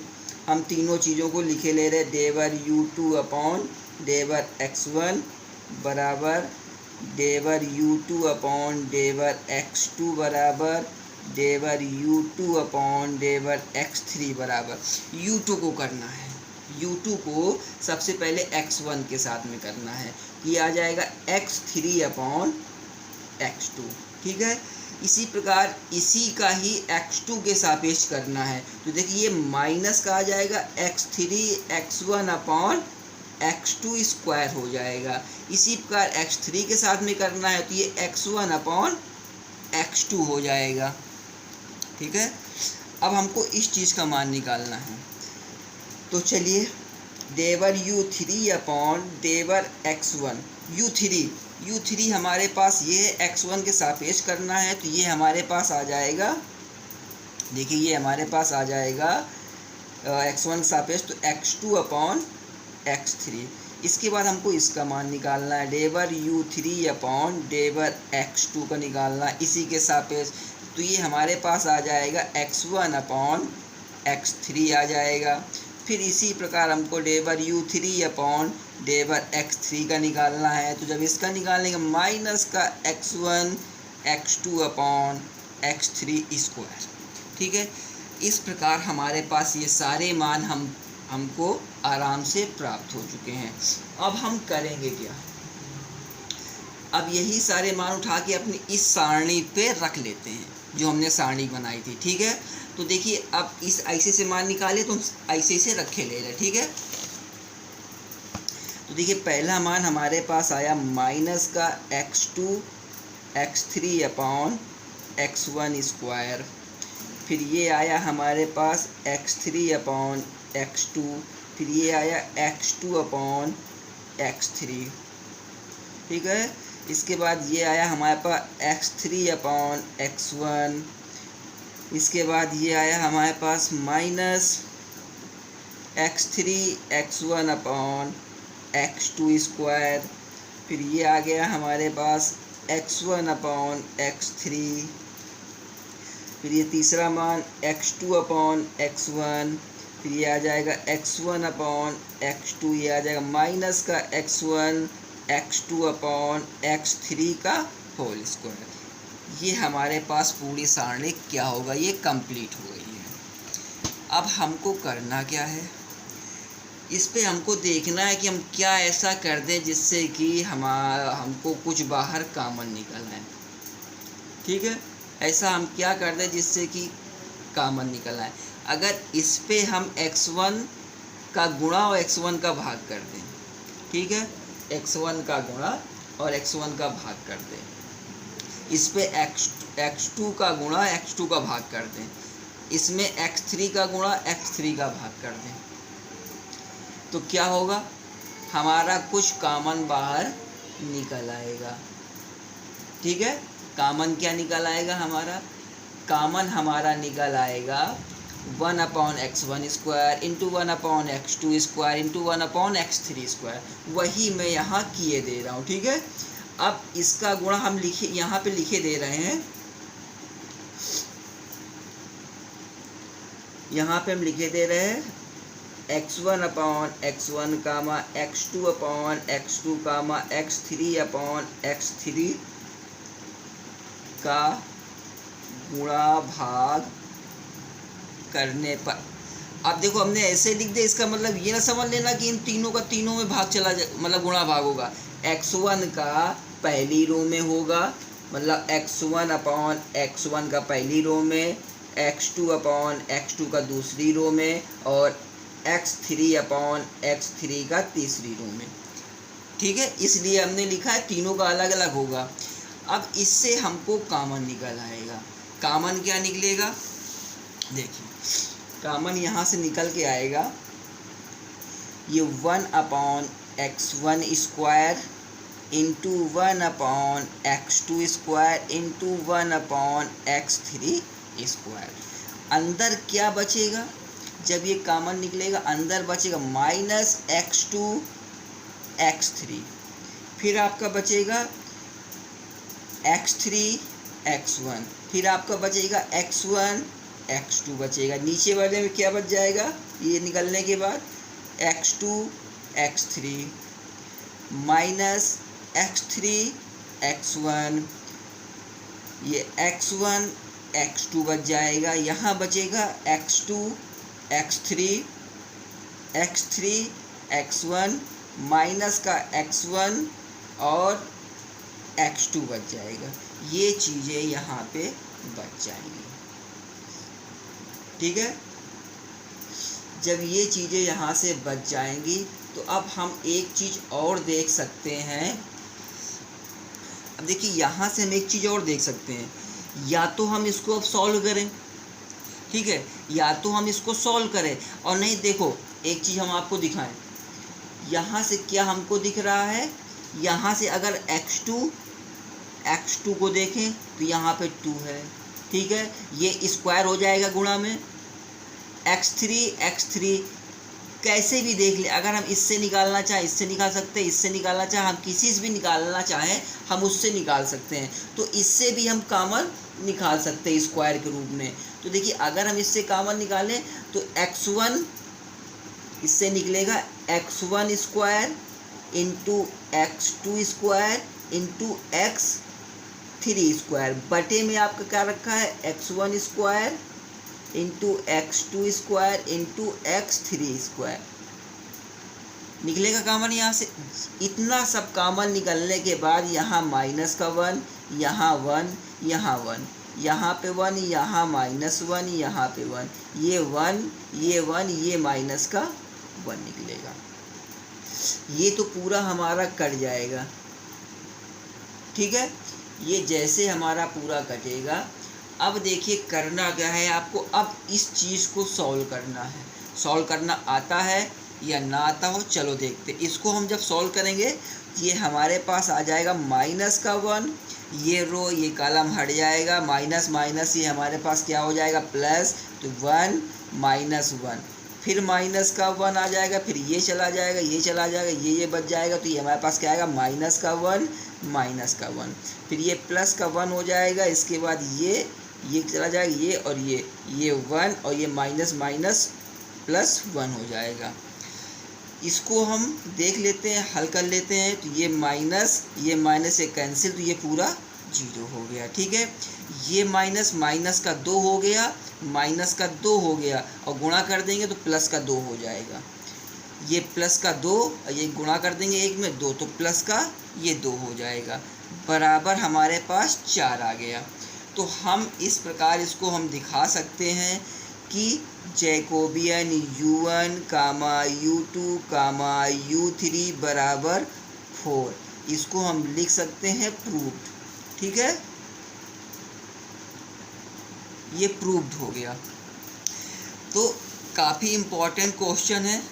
Speaker 1: हम तीनों चीज़ों को लिखे ले रहे। डेवर u2 अपॉन डेवर x1 बराबर डेवर u2 अपॉन डेवर x2 बराबर डेवर u2 अपॉन डेवर x3 बराबर u2 को करना है। u2 को सबसे पहले x1 के साथ में करना है, ये आ जाएगा x3 अपॉन x2। ठीक है, इसी प्रकार इसी का ही x2 के सापेक्ष करना है, तो देखिए ये माइनस का आ जाएगा x3 x1 upon x2 square हो जाएगा। इसी प्रकार x3 के साथ में करना है तो ये x1 अपॉन x2 हो जाएगा। ठीक है, अब हमको इस चीज़ का मान निकालना है। तो चलिए डेवर u3 upon del x1, u3 हमारे पास ये है, x1 के सापेक्ष करना है तो ये हमारे पास आ जाएगा, देखिए ये हमारे पास आ जाएगा x1 सापेक्ष तो x2 अपॉन x3। इसके बाद हमको इसका मान निकालना है, del u3 upon del x2 का निकालना है इसी के सापेक्ष, तो ये हमारे पास आ जाएगा x1 अपॉन x3 आ जाएगा। फिर इसी प्रकार हमको डेवर u3 अपॉन डेवर x3 का निकालना है, तो जब इसका निकालेंगे माइनस का x1 x2 upon x3 square. ठीक है, इस प्रकार हमारे पास ये सारे मान हमको आराम से प्राप्त हो चुके हैं। अब हम करेंगे क्या, अब यही सारे मान उठा के अपनी इस सारणी पे रख लेते हैं जो हमने सारणी बनाई थी। ठीक है, तो देखिए अब इस ऐसे से मान निकाले तो हम ऐसे से रखे ले रहे। ठीक है, तो देखिए पहला मान हमारे पास आया माइनस का x2 x3 upon x1 square, फिर ये आया हमारे पास x3 अपॉन x2, फिर ये आया x2 अपॉन x3। ठीक है, इसके बाद ये आया हमारे पास x3 अपॉन x1, इसके बाद ये आया हमारे पास minus x3 x1 upon x2 square, फिर ये आ गया हमारे पास x1 अपॉन x3, फिर ये तीसरा मान x2 अपॉन x1, फिर ये आ जाएगा x1 अपॉन x2, ये आ जाएगा माइनस का x1 x2 अपॉन x3 का होल स्क्वायर। ये हमारे पास पूरी सारणी क्या होगा, ये कंप्लीट हो गई है। अब हमको करना क्या है, इस पे हमको देखना है कि हम क्या ऐसा कर दें जिससे कि हमको कुछ बाहर कॉमन निकल आए। ठीक है, ऐसा हम क्या कर दें जिससे कि कॉमन निकल आए। अगर इस पे हम x1 का गुणा और x1 का भाग कर दें, ठीक है, x1 का गुणा और x1 का भाग कर दें, इस पे x2 का गुणा x2 का भाग कर दें, इसमें x3 का गुणा x3 का भाग कर दें, तो क्या होगा, हमारा कुछ कॉमन बाहर निकल आएगा। ठीक है, कॉमन क्या निकल आएगा, हमारा कॉमन हमारा निकल आएगा 1 upon x1 square into 1 upon x2 square into 1 upon x3 square, वही मैं यहाँ किए दे रहा हूँ। ठीक है, अब इसका गुणा हम लिखे यहाँ पे लिखे दे रहे हैं, यहाँ पे हम लिखे दे रहे हैं x1 अपॉन x1 कामा x2 अपॉन x2 कामा x3 अपॉन x3 का गुणा भाग करने पर। अब देखो हमने ऐसे लिख दिया, इसका मतलब ये ना समझ लेना कि इन तीनों का तीनों में भाग चला जाए, मतलब गुणा भाग होगा। x1 का पहली रो में होगा, मतलब x1 अपॉन x1 का पहली रो में, x2 अपॉन x2 का दूसरी रो में, और x3 अपॉन x3 का तीसरी रो में। ठीक है, इसलिए हमने लिखा है तीनों का अलग अलग होगा। अब इससे हमको कॉमन निकल आएगा। कॉमन क्या निकलेगा, देखिए कॉमन यहाँ से निकल के आएगा, ये 1 upon x1 square into 1 upon x2 square into 1 upon x3 square. अंदर क्या बचेगा, जब ये कॉमन निकलेगा अंदर बचेगा माइनस x2 x3, फिर आपका बचेगा x3 x1, फिर आपका बचेगा x1 x2 बचेगा। नीचे वाले में क्या बच जाएगा, ये निकलने के बाद x2 x3 minus x3 x1, ये x1 x2 बच जाएगा। यहाँ बचेगा x2 x3 x3 x1 minus का x1 और x2 बच जाएगा। ये चीज़ें यहाँ पे बच जाएंगी। ठीक है, जब ये चीज़ें यहाँ से बच जाएंगी तो अब हम एक चीज़ और देख सकते हैं। अब देखिए यहाँ से हम एक चीज़ और देख सकते हैं, या तो हम इसको अब सॉल्व करें, ठीक है, या तो हम इसको सॉल्व करें, और नहीं देखो एक चीज़ हम आपको दिखाएं, यहाँ से क्या हमको दिख रहा है, यहाँ से अगर x2 को देखें तो यहाँ पे 2 है। ठीक है, ये स्क्वायर हो जाएगा गुणा में, x3 कैसे भी देख ले, अगर हम इससे निकालना चाहें इससे निकाल सकते हैं, इससे निकालना चाहें हम किसी से भी निकालना चाहें हम उससे निकाल सकते हैं, तो इससे भी हम कॉमन निकाल सकते हैं स्क्वायर के रूप में। तो देखिए अगर हम इससे कॉमन निकालें तो x1 इससे निकलेगा x1 square into x2 square into x3 square, बटे में आपका क्या रखा है x1 square into x2 square into x3 square. निकलेगा कॉमन यहाँ से। इतना सब कॉमन निकलने के बाद यहाँ माइनस का 1, यहाँ 1, यहाँ 1, यहाँ पे 1, यहाँ -1, यहाँ पे 1, ये 1, ये 1, ये माइनस का 1 निकलेगा। ये तो पूरा हमारा कट जाएगा, ठीक है। ये जैसे हमारा पूरा कटेगा, अब देखिए करना क्या है आपको। अब इस चीज़ को सॉल्व करना है। सॉल्व करना आता है या ना आता हो, चलो देखते। इसको हम जब सॉल्व करेंगे ये हमारे पास आ जाएगा माइनस का 1, ये रो ये कॉलम हट जाएगा, माइनस माइनस ये हमारे पास क्या हो जाएगा प्लस, तो 1 -1, फिर माइनस का 1 आ जाएगा, फिर ये चला जाएगा, ये चला जाएगा, ये बच जाएगा, तो ये हमारे पास क्या आएगा माइनस का 1 -1, फिर ये प्लस का 1 हो जाएगा। इसके बाद ये चला जाएगा, ये और ये 1 और ये माइनस माइनस +1 हो जाएगा। इसको हम देख लेते हैं, हल कर लेते हैं। तो ये माइनस से कैंसिल, तो ये पूरा 0 हो गया, ठीक है। ये माइनस का 2 हो गया, माइनस का 2 हो गया, और गुणा कर देंगे तो प्लस का 2 हो जाएगा। ये प्लस का 2 और ये गुणा कर देंगे 1 में 2, तो प्लस का ये 2 हो जाएगा, बराबर हमारे पास 4 आ गया। तो हम इस प्रकार इसको हम दिखा सकते हैं कि जैकोबियन u1, u2, u3 बराबर 4। इसको हम लिख सकते हैं प्रूव्ड, ठीक है। ये प्रूव्ड हो गया। तो काफ़ी इम्पोर्टेंट क्वेश्चन है,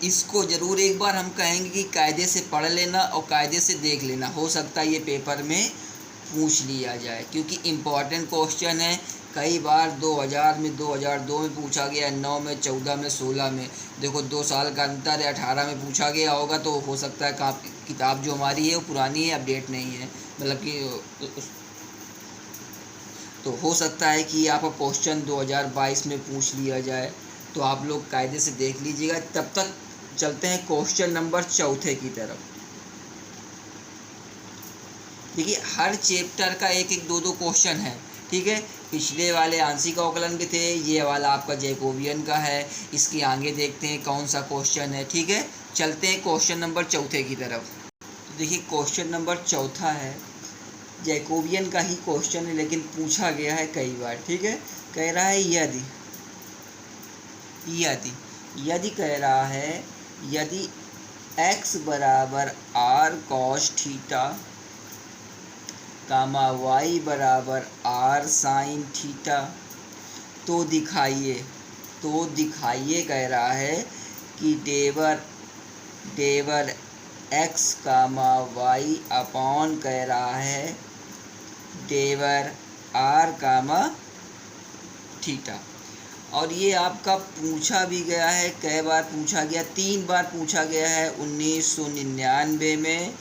Speaker 1: इसको ज़रूर एक बार हम कहेंगे कि कायदे से पढ़ लेना और कायदे से देख लेना। हो सकता है ये पेपर में पूछ लिया जाए, क्योंकि इम्पॉर्टेंट क्वेश्चन है। कई बार 2000 में, 2002 में पूछा गया, 9 में, 14 में, 16 में। देखो 2 साल का अंतर है, 18 में पूछा गया होगा। तो हो सकता है काफ़ी किताब जो हमारी है वो पुरानी है, अपडेट नहीं है, मतलब कि तो हो सकता है कि आपका क्वेश्चन 2022 में पूछ लिया जाए। तो आप लोग कायदे से देख लीजिएगा। तब तक चलते हैं क्वेश्चन नंबर 4 की तरफ। देखिए हर चैप्टर का 1-1, 2-2 क्वेश्चन है, ठीक है। पिछले वाले आंशिक अवकलन के थे, ये वाला आपका जैकोबियन का है। इसके आगे देखते हैं कौन सा क्वेश्चन है, ठीक है। चलते हैं क्वेश्चन नंबर 4 की तरफ। तो देखिए क्वेश्चन नंबर 4 है, जैकोबियन का ही क्वेश्चन है, लेकिन पूछा गया है कई बार, ठीक है। कह रहा है यदि कह रहा है यदि x बराबर r cos थीटा, y बराबर r sin थीटा, तो दिखाइए कह रहा है कि डेवर x, y अपॉन कह रहा है डेवर r, थीटा। और ये आपका पूछा भी गया है, कई बार पूछा गया, 3 बार पूछा गया है, 1999 में,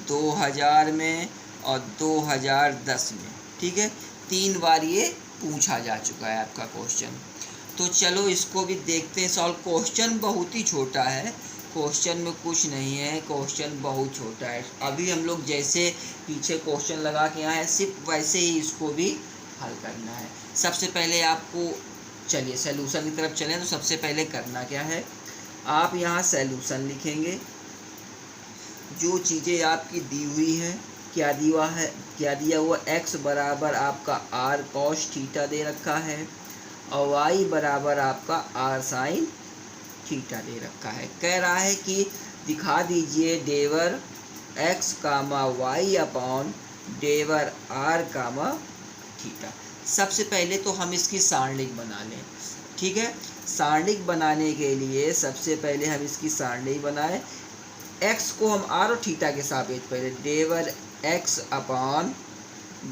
Speaker 1: 2000 में और 2010 में, ठीक है। 3 बार ये पूछा जा चुका है आपका क्वेश्चन। तो चलो इसको भी देखते हैं सॉल्व। क्वेश्चन बहुत ही छोटा है, क्वेश्चन में कुछ नहीं है, क्वेश्चन बहुत छोटा है। अभी हम लोग जैसे पीछे क्वेश्चन लगा के आए हैं, सिर्फ वैसे ही इसको भी हल करना है। सबसे पहले आपको, चलिए सॉल्यूशन की तरफ चलें। तो सबसे पहले करना क्या है, आप यहाँ सॉल्यूशन लिखेंगे। जो चीज़ें आपकी दी हुई हैं, क्या दिया हुआ, x बराबर आपका r cos थीटा दे रखा है और y बराबर आपका r sin थीटा दे रखा है। कह रहा है कि दिखा दीजिए del x, y upon del r, theta. सबसे पहले तो हम इसकी सारणिक बना लें, ठीक है। सारणिक बनाने के लिए सबसे पहले हम इसकी सारणिक बनाएं। x को हम r और थीटा के सापेक्ष पहले डेवर x अपॉन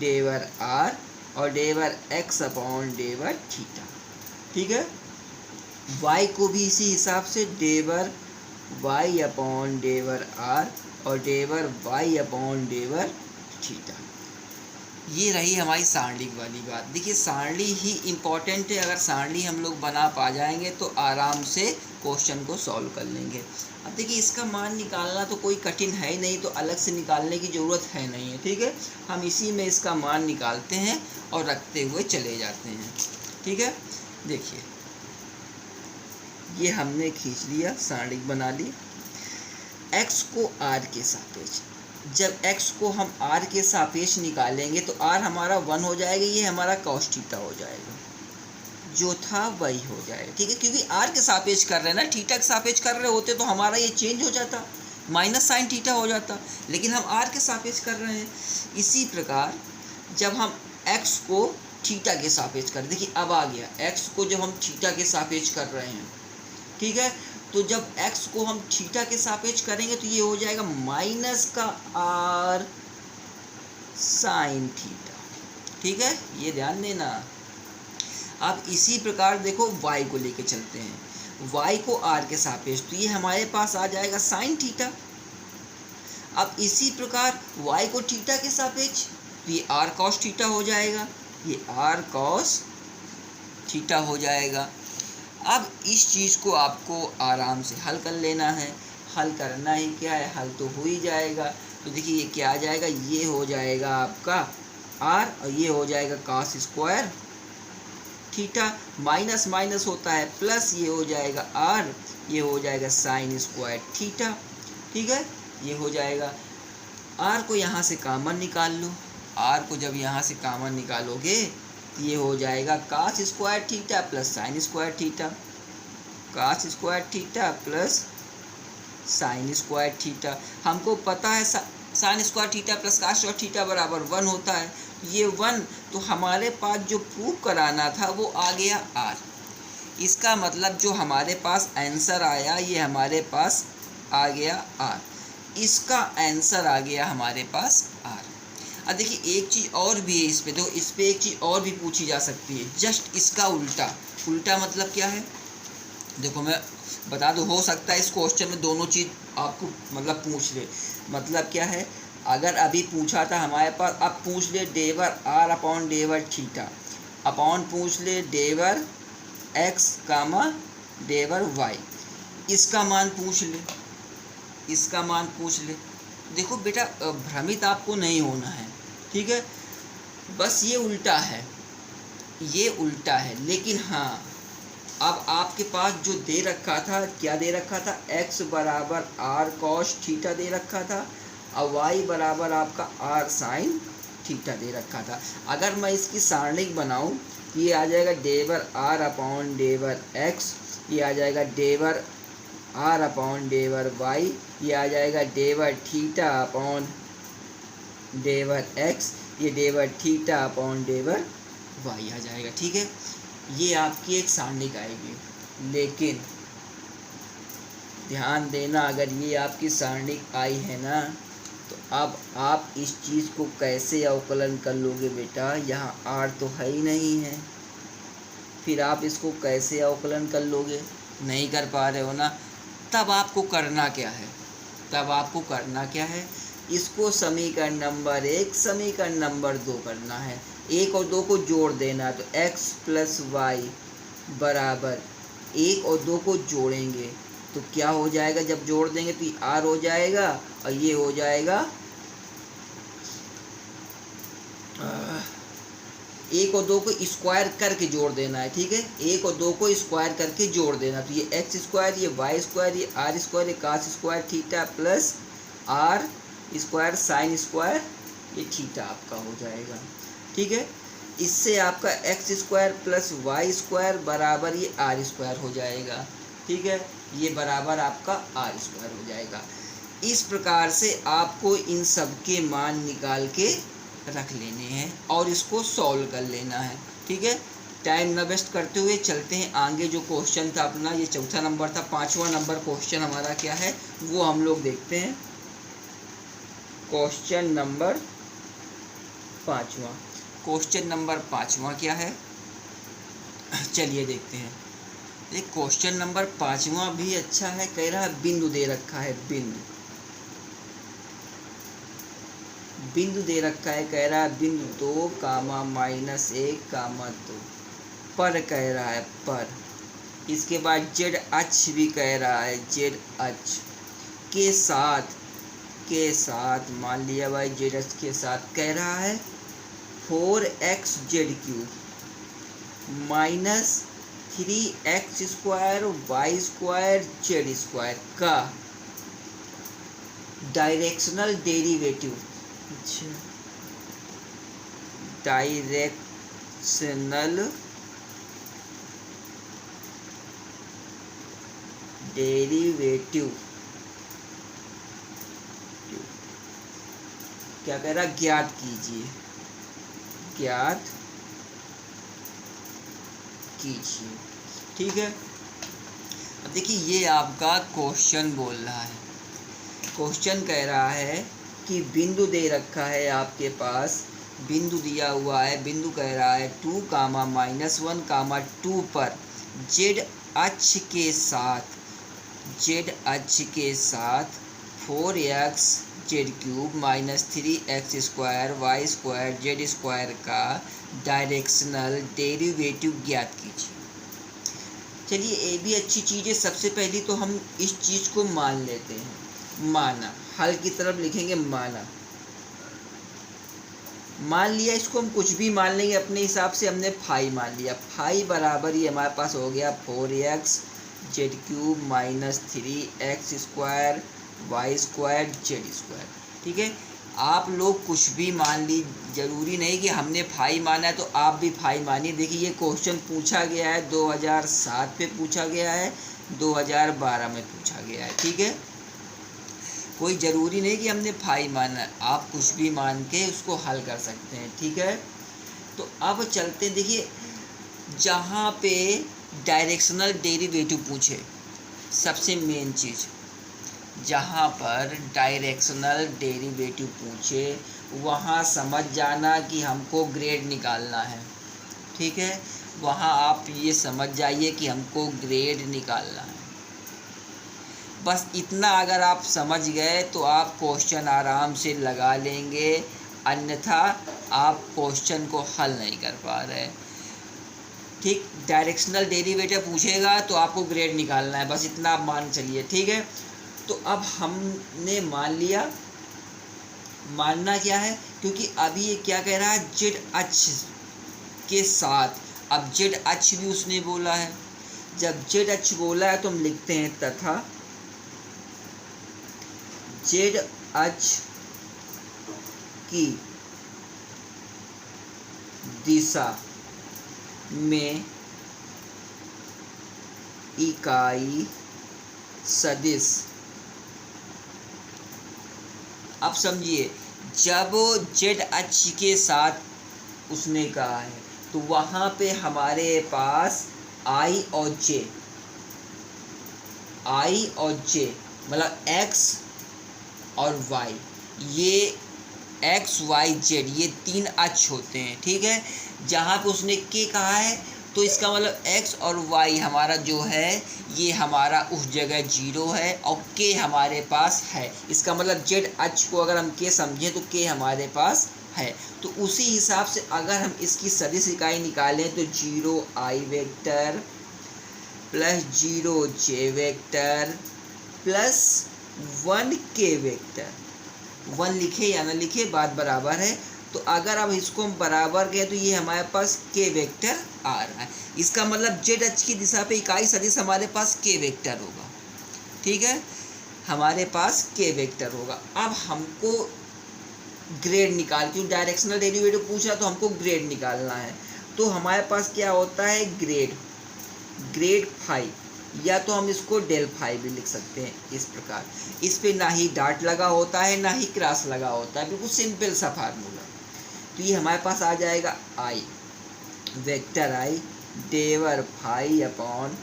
Speaker 1: डेवर r और डेवर x अपॉन डेवर थीटा, ठीक है। y को भी इसी हिसाब से डेवर y अपॉन डेवर r और डेवर y अपॉन डेवर थीटा। ये रही हमारी सारणी वाली बात। देखिए सारणी ही इम्पॉर्टेंट है, अगर सारणी हम लोग बना पा जाएंगे तो आराम से क्वेश्चन को सॉल्व कर लेंगे। अब देखिए इसका मान निकालना तो कोई कठिन है ही नहीं, तो अलग से निकालने की ज़रूरत है नहीं है, ठीक है। हम इसी में इसका मान निकालते हैं और रखते हुए चले जाते हैं। ठीक है, देखिए ये हमने खींच लिया, सारणिक बना ली। x को r के सापेक्ष, जब x को हम r के सापेक्ष निकालेंगे तो r हमारा 1 हो जाएगा, ये हमारा cos थीटा हो जाएगा, जो था वही हो जाएगा। ठीक है, क्योंकि r के सापेक्ष कर रहे हैं ना, थीटा के सापेक्ष कर रहे होते तो हमारा ये चेंज हो जाता, माइनस साइन थीटा हो जाता, लेकिन हम r के सापेक्ष कर रहे हैं। इसी प्रकार जब हम x को थीटा के सापेक्ष कर, देखिए अब आ गया, x को जब हम थीटा के सापेक्ष कर रहे हैं, ठीक है, तो जब x को हम थीटा के सापेक्ष करेंगे तो ये हो जाएगा माइनस का r साइन थीटा। ठीक है, ये ध्यान देना। अब इसी प्रकार देखो y को लेके चलते हैं, y को r के सापेक्ष, तो ये हमारे पास आ जाएगा साइन थीटा। अब इसी प्रकार y को थीटा के सापेक्ष, तो ये r cos थीटा हो जाएगा, ये r cos थीटा हो जाएगा। अब इस चीज़ को आपको आराम से हल कर लेना है, हल करना ही क्या है, हल तो हो ही जाएगा। तो देखिए ये क्या आ जाएगा, ये हो जाएगा आपका r और ये हो जाएगा cos square theta, minus minus होता है प्लस, ये हो जाएगा r, ये हो जाएगा साइन स्क्वायर थीटा। ठीक है, ये हो जाएगा। r को यहाँ से कॉमन निकाल लो, r को जब यहाँ से कॉमन निकालोगे ये हो जाएगा cos square theta plus sine square theta, cos square theta plus sine square theta. हमको पता है sine square theta plus cos square theta बराबर 1 होता है, ये 1, तो हमारे पास जो प्रूव कराना था वो आ गया r। इसका मतलब जो हमारे पास आंसर आया ये हमारे पास आ गया r, इसका आंसर आ गया हमारे पास r। अब देखिए एक चीज़ और भी है इस पे, तो इस पे एक चीज़ और भी पूछी जा सकती है, जस्ट इसका उल्टा। उल्टा मतलब क्या है, देखो मैं बता दूँ, हो सकता है इस क्वेश्चन में दोनों चीज़ आपको मतलब पूछ ले। मतलब क्या है, अगर अभी पूछा था हमारे पास, अब पूछ ले डेवर r अपॉन डेवर थीटा अपॉन पूछ ले डेवर x कामा डेवर y, इसका मान पूछ ले, इसका मान पूछ ले। देखो बेटा भ्रमित आपको नहीं होना है, ठीक है, बस ये उल्टा है, ये उल्टा है। लेकिन हाँ, अब आपके पास जो दे रखा था, क्या दे रखा था, x बराबर r cos थीटा दे रखा था और y बराबर आपका r साइन थीटा दे रखा था। अगर मैं इसकी सारणिक बनाऊं, ये आ जाएगा डेवर r अपॉन डेवर x, ये आ जाएगा डेवर r अपॉन डेवर y, ये आ जाएगा डेवर थीटा अपॉन डेवर x, ये डेवर थीटा अपॉन डेवर y आ जाएगा। ठीक है, ये आपकी एक सारणिक आएगी। लेकिन ध्यान देना, अगर ये आपकी सारणिक आई है ना, तो अब आप इस चीज़ को कैसे अवकलन कर लोगे बेटा, यहाँ r तो है ही नहीं है, फिर आप इसको कैसे अवकलन कर लोगे, नहीं कर पा रहे हो ना। तब आपको करना क्या है, तब आपको करना क्या है, इसको समीकरण नंबर 1 समीकरण नंबर 2 करना है, 1 और 2 को जोड़ देना। तो x प्लस वाई बराबर 1 और 2 को जोड़ेंगे तो क्या हो जाएगा, जब जोड़ देंगे तो ये r हो जाएगा और ये हो जाएगा 1 और 2 को स्क्वायर करके जोड़ देना है। ठीक है, 1 और 2 को स्क्वायर करके जोड़ देना, तो ये x स्क्वायर, ये y स्क्वायर, ये r स्क्वायर, ये cos square theta plus r square sine square, ये थीटा आपका हो जाएगा। ठीक है, इससे आपका x square plus y square बराबर ये r स्क्वायर हो जाएगा। ठीक है, ये बराबर आपका r स्क्वायर हो जाएगा। इस प्रकार से आपको इन सब के मान निकाल के रख लेने हैं और इसको सॉल्व कर लेना है। ठीक है, टाइम न वेस्ट करते हुए चलते हैं आगे। जो क्वेश्चन था अपना, ये चौथा नंबर था, 5वां नंबर क्वेश्चन हमारा क्या है वो हम लोग देखते हैं। क्वेश्चन नंबर 5वां, क्वेश्चन नंबर 5वां क्या है, चलिए देखते हैं। एक क्वेश्चन नंबर 5वां भी अच्छा है, कह रहा है बिंदु दे रखा है, बिंदु दे रखा है, कह रहा है बिंदु 2 कामा माइनस 1 कामा 2 पर, कह रहा है पर। इसके बाद जेड अक्ष भी कह रहा है, जेड अक्ष के साथ मान लिया भाई, जेड अक्ष के साथ कह रहा है 4x Z cube, -3x² y² z² का डायरेक्शनल डेरिवेटिव, अच्छा, डायरेक्शनल डेरिवेटिव क्या कह रहा, ज्ञात कीजिए, ज्ञात कीजिए। ठीक है, अब देखिए ये आपका क्वेश्चन बोल रहा है, क्वेश्चन कह रहा है कि बिंदु दे रखा है आपके पास, बिंदु दिया हुआ है, बिंदु कह रहा है 2, -1, 2 पर z अक्ष के साथ 4x z³ -3x² y² z² का डायरेक्शनल डेरिवेटिव ज्ञात कीजिए। चलिए ये भी अच्छी चीज़ है। सबसे पहली तो हम इस चीज़ को मान लेते हैं, माना, हल की तरफ लिखेंगे माना, मान लिया, इसको हम कुछ भी मान लेंगे अपने हिसाब से, हमने फाई मान लिया, फाई बराबर ये हमारे पास हो गया 4x z³ -3x² y² z²। ठीक है, आप लोग कुछ भी मान ली, ज़रूरी नहीं कि हमने फाई माना है तो आप भी फाई मानिए। देखिए ये क्वेश्चन पूछा गया है 2007 पे पूछा गया है, 2012 में पूछा गया है। ठीक है, कोई ज़रूरी नहीं कि हमने फाई माना है, आप कुछ भी मान के उसको हल कर सकते हैं। ठीक है, तो अब चलते हैं। देखिए जहाँ पे डायरेक्शनल डेरिवेटिव पूछे, सबसे मेन चीज़, जहाँ पर डायरेक्शनल डेरिवेटिव पूछे वहाँ समझ जाना कि हमको ग्रेड निकालना है। ठीक है, वहाँ आप ये समझ जाइए कि हमको ग्रेड निकालना है। बस इतना अगर आप समझ गए तो आप क्वेश्चन आराम से लगा लेंगे, अन्यथा आप क्वेश्चन को हल नहीं कर पा रहे। ठीक, डायरेक्शनल डेरिवेटिव पूछेगा तो आपको ग्रेड निकालना है, बस इतना आप मान चलिए। ठीक है, तो अब हमने मान लिया, मानना क्या है, क्योंकि अभी ये क्या कह रहा है, जेड अक्ष के साथ। अब जेड अक्ष भी उसने बोला है, जब जेड अक्ष बोला है तो हम लिखते हैं तथा जेड अक्ष की दिशा में इकाई सदिश। अब समझिए, जब जेड अक्ष के साथ उसने कहा है तो वहाँ पे हमारे पास आई और जे मतलब एक्स और वाई, ये एक्स वाई जेड ये 3 अक्ष होते हैं। ठीक है, जहाँ पे उसने के कहा है तो इसका मतलब एक्स और वाई हमारा जो है ये हमारा उस जगह 0 है और के हमारे पास है। इसका मतलब जेड अक्ष को अगर हम के समझें तो के हमारे पास है। तो उसी हिसाब से अगर हम इसकी सदिश इकाई निकालें तो 0 आई वेक्टर प्लस 0 जे वेक्टर प्लस 1 के वेक्टर, 1 लिखे या ना लिखे बात बराबर है। तो अगर अब इसको हम बराबर करें तो ये हमारे पास के वेक्टर आ रहा है। इसका मतलब जेड अक्ष की दिशा पे इकाई सदिश हमारे पास के वेक्टर होगा। ठीक है, हमारे पास के वेक्टर होगा। अब हमको ग्रेड निकाल, क्योंकि डायरेक्शनल डेरिवेटिव पूछा तो हमको ग्रेड निकालना है। तो हमारे पास क्या होता है, ग्रेड फाई, या तो हम इसको डेल फाई भी लिख सकते हैं इस प्रकार। इस पे ना ही डॉट लगा होता है ना ही क्रॉस लगा होता है, बिल्कुल सिंपल सा फार्मूला। तो ये हमारे पास आ जाएगा i vector i del phi upon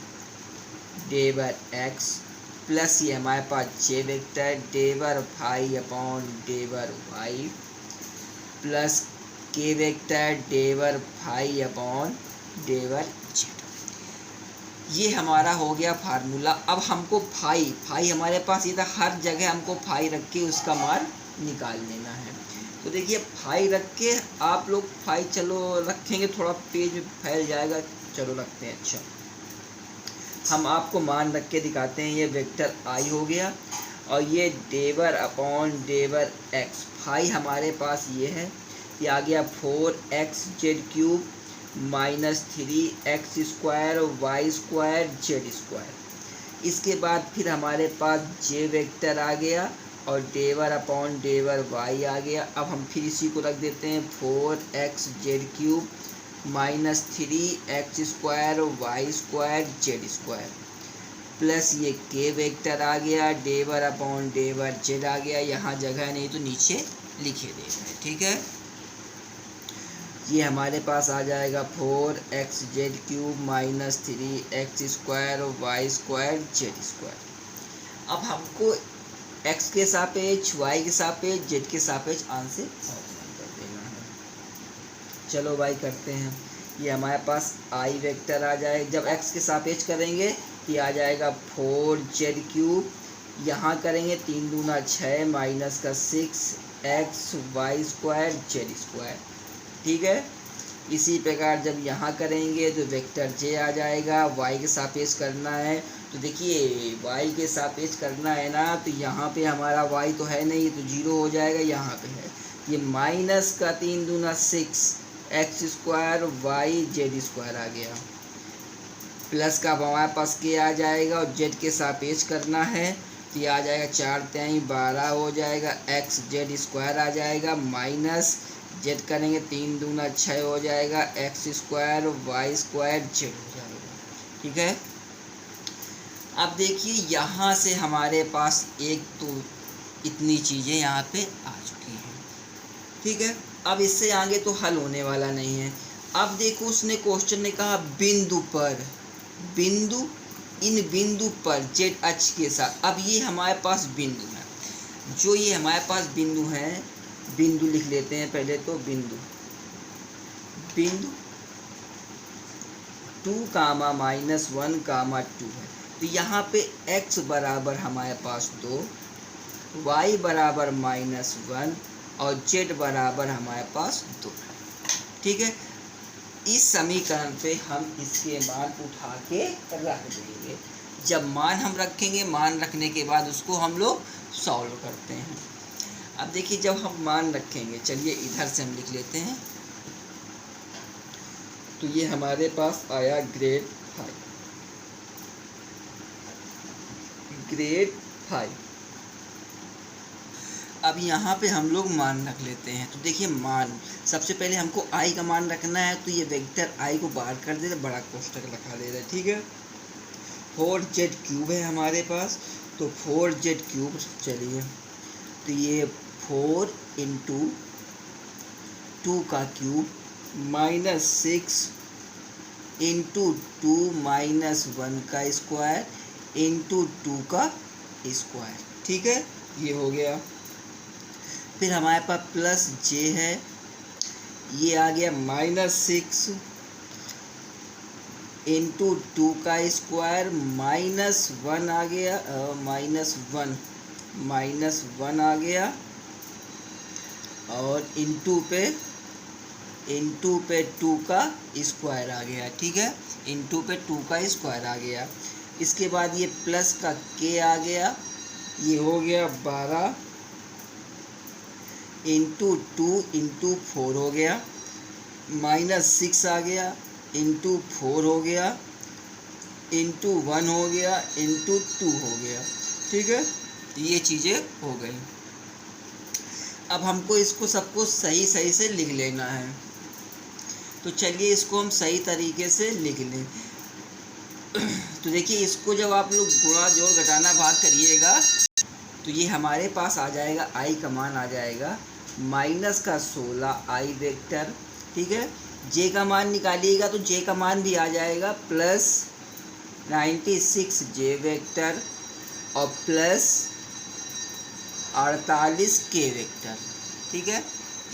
Speaker 1: डेवर x plus ये हमारे पास j vector del phi upon del y plus k vector del phi upon del z. ये हमारा हो गया फार्मूला। अब हमको फाई हमारे पास ये था, हर जगह हमको फाई रख के उसका मान निकाल लेना है। तो देखिए फाई रख के आप लोग फाई चलो रखेंगे, थोड़ा पेज फैल जाएगा, चलो रखते हैं। अच्छा, हम आपको मान रख के दिखाते हैं। ये वेक्टर आई हो गया और ये डेवर अपॉन डेवर एक्स। फाई हमारे पास ये है, ये आ गया 4x z³ -3x² y² z²। इसके बाद फिर हमारे पास जे वेक्टर आ गया और डेवर अपॉन डेवर y आ गया। अब हम फिर इसी को रख देते हैं 4xz³ -3x² y² z² plus ये के वेक्टर आ गया, डेवर अपॉन डेवर जेड आ गया। यहाँ जगह नहीं तो नीचे लिखे देना है, ठीक है। ये हमारे पास आ जाएगा 4xz³ -3x² y² z²। अब हमको x के सापेक्ष, y के सापेक्ष, z के सापेक्ष आंसर कर देना है। चलो भाई करते हैं। ये हमारे पास i वेक्टर आ जाए, जब x के सापेक्ष करेंगे तो आ जाएगा 4z³। यहाँ करेंगे 3 दूना 6 माइनस का 6x y² z², ठीक है। इसी प्रकार जब यहाँ करेंगे तो वेक्टर j आ जाएगा। y के सापेक्ष करना है तो देखिए y के सापेक्ष करना है ना, तो यहाँ पे हमारा y तो है नहीं, तो 0 हो जाएगा। यहाँ पे है ये माइनस का 3 दूना 6 x² y z² आ गया। प्लस का हमारे पास के आ जाएगा और z के सापेक्ष करना है तो ये आ जाएगा 4 तिहाई 12 हो जाएगा, x z² आ जाएगा माइनस z करेंगे 3 दूना 6 हो जाएगा, x² y² z हो जाएगा, ठीक है। अब देखिए यहाँ से हमारे पास एक तो इतनी चीज़ें यहाँ पे आ चुकी हैं, ठीक है। अब इससे आगे तो हल होने वाला नहीं है। अब देखो उसने क्वेश्चन ने कहा बिंदु पर, बिंदु इन बिंदु पर z अक्ष के साथ। अब ये हमारे पास बिंदु है, जो ये हमारे पास बिंदु है, बिंदु लिख लेते हैं पहले तो। बिंदु 2, -1, 2 है। तो यहाँ पे x बराबर हमारे पास 2, y बराबर -1 और z बराबर हमारे पास 2 है, ठीक है। इस समीकरण पे हम इसके मान उठा के रख देंगे। जब मान हम रखेंगे, मान रखने के बाद उसको हम लोग सॉल्व करते हैं। अब देखिए जब हम मान रखेंगे, चलिए इधर से हम लिख लेते हैं। तो ये हमारे पास आया ग्रेड 5। अब यहाँ पे हम लोग मान रख लेते हैं। तो देखिए मान, सबसे पहले हमको i का मान रखना है, तो ये वेक्टर i को बाहर कर देते, बड़ा कोष्ठक रखा दे रहा है, ठीक है। 4z³ है हमारे पास, तो 4z³, चलिए तो ये 4 × 2 का क्यूब -6 × 2 - 1 का स्क्वायर × 2 का स्क्वायर, ठीक है। ये हो गया। फिर हमारे पास प्लस j है, ये आ गया -6 × 2 का स्क्वायर -1 आ गया, -1 आ गया और इंटू पे 2 का स्क्वायर आ गया, ठीक है। इंटू पे 2 का स्क्वायर आ गया। इसके बाद ये प्लस का k आ गया, ये हो गया 12 × 2 × 4 हो गया, -6 आ गया, × 4 हो गया, × 1 हो गया, × 2 हो गया, ठीक है। ये चीज़ें हो गई। अब हमको इसको सबको सही से लिख लेना है। तो चलिए इसको हम सही तरीके से लिख लें। तो देखिए इसको जब आप लोग गुणा जोड़ घटाना भाग करिएगा तो ये हमारे पास आ जाएगा, i का मान आ जाएगा -16 i वेक्टर, ठीक है। j का मान निकालिएगा तो j का मान भी आ जाएगा +96 j वेक्टर और +48 k वेक्टर, ठीक है।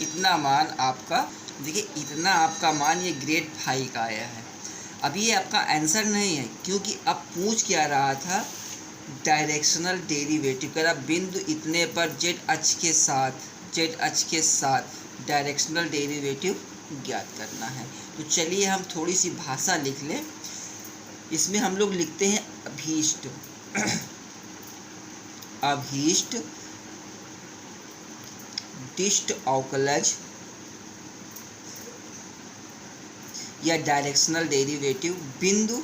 Speaker 1: इतना मान आपका, देखिए इतना आपका मान ये ग्रेड 5 का आया है। अब ये आपका आंसर नहीं है, क्योंकि अब पूछ क्या रहा था, डायरेक्शनल डेरिवेटिव करा बिंदु इतने पर z अक्ष के साथ डायरेक्शनल डेरिवेटिव ज्ञात करना है। तो चलिए हम थोड़ी सी भाषा लिख लें। इसमें हम लोग लिखते हैं अभीष्ट डिस्ट अवकलज, या डायरेक्शनल डेरिवेटिव बिंदु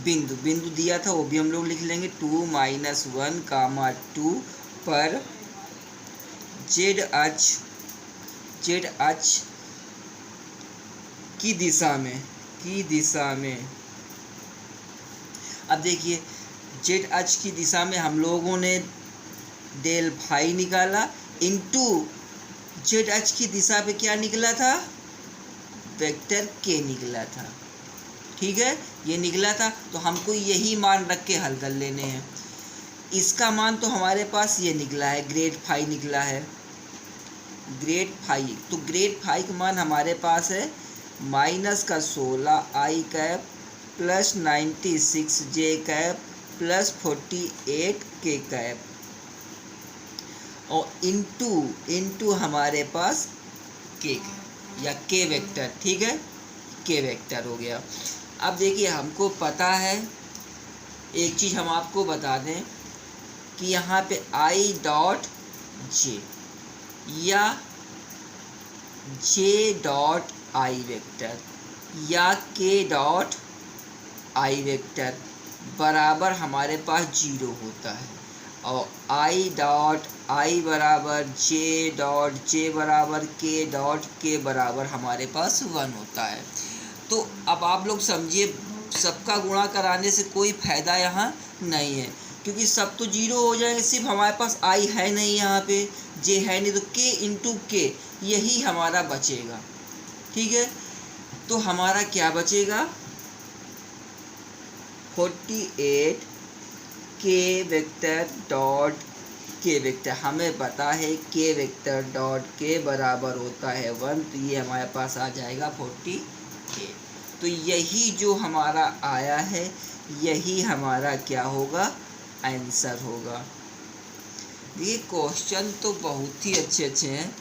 Speaker 1: बिंदु बिंदु दिया था वो भी हम लोग लिख लेंगे 2 - 1, 2 पर जेड अक्ष की दिशा में अब देखिए जेड अक्ष की दिशा में हम लोगों ने डेल फाई निकाला इनटू जेड अक्ष की दिशा पे क्या निकला था, वेक्टर के निकला था। ठीक है, ये निकला था तो हमको यही मान रख के हल कर लेने हैं। इसका मान तो हमारे पास ये निकला है, ग्रेड फाई निकला है, ग्रेड फाई। तो ग्रेड फाई का मान हमारे पास है -16 आई कैप प्लस 96 जे कैप प्लस 48 के कैप और इनटू हमारे पास के या के वेक्टर। ठीक है, के वेक्टर हो गया। अब देखिए हमको पता है, एक चीज़ हम आपको बता दें कि यहाँ पे आई डॉट जे या जे डॉट आई वेक्टर या के डॉट आई वेक्टर बराबर हमारे पास 0 होता है और आई डॉट आई बराबर जे डॉट जे बराबर के बराबर हमारे पास 1 होता है। तो अब आप लोग समझिए, सबका गुणा कराने से कोई फ़ायदा यहाँ नहीं है क्योंकि सब तो 0 हो जाएंगे, सिर्फ हमारे पास आई है नहीं, यहाँ पे जे है नहीं, तो के इंटू के यही हमारा बचेगा। ठीक है, तो हमारा क्या बचेगा 48 के वेक्टर डॉट के वेक्टर। हमें पता है के वेक्टर डॉट के बराबर होता है 1, तो ये हमारे पास आ जाएगा 48। तो यही जो हमारा आया है यही हमारा क्या होगा, आंसर होगा। ये क्वेश्चन तो बहुत ही अच्छे हैं,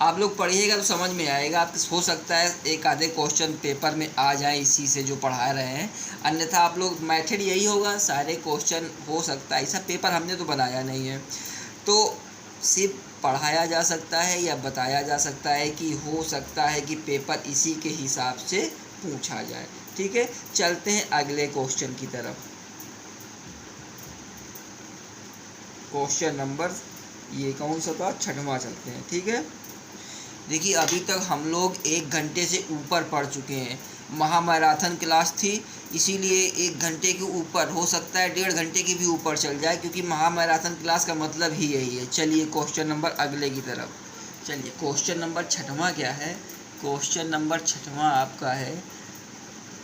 Speaker 1: आप लोग पढ़िएगा तो समझ में आएगा। आप हो सकता है एक आधे क्वेश्चन पेपर में आ जाए इसी से जो पढ़ा रहे हैं, अन्यथा आप लोग मेथड यही होगा, सारे क्वेश्चन हो सकता है। ऐसा पेपर हमने तो बनाया नहीं है, तो सिर्फ पढ़ाया जा सकता है या बताया जा सकता है कि हो सकता है कि पेपर इसी के हिसाब से पूछा जाए। ठीक है, चलते हैं अगले क्वेश्चन की तरफ। क्वेश्चन नंबर ये कौन सा था, 6वां चलते हैं। ठीक है, देखिए अभी तक हम लोग 1 घंटे से ऊपर पढ़ चुके हैं। महामैराथन क्लास थी इसीलिए 1 घंटे के ऊपर, हो सकता है 1.5 घंटे की भी ऊपर चल जाए क्योंकि महामैराथन क्लास का मतलब ही यही है। चलिए क्वेश्चन नंबर अगले की तरफ चलिए। क्वेश्चन नंबर 6वां क्या है, क्वेश्चन नंबर 6वां आपका है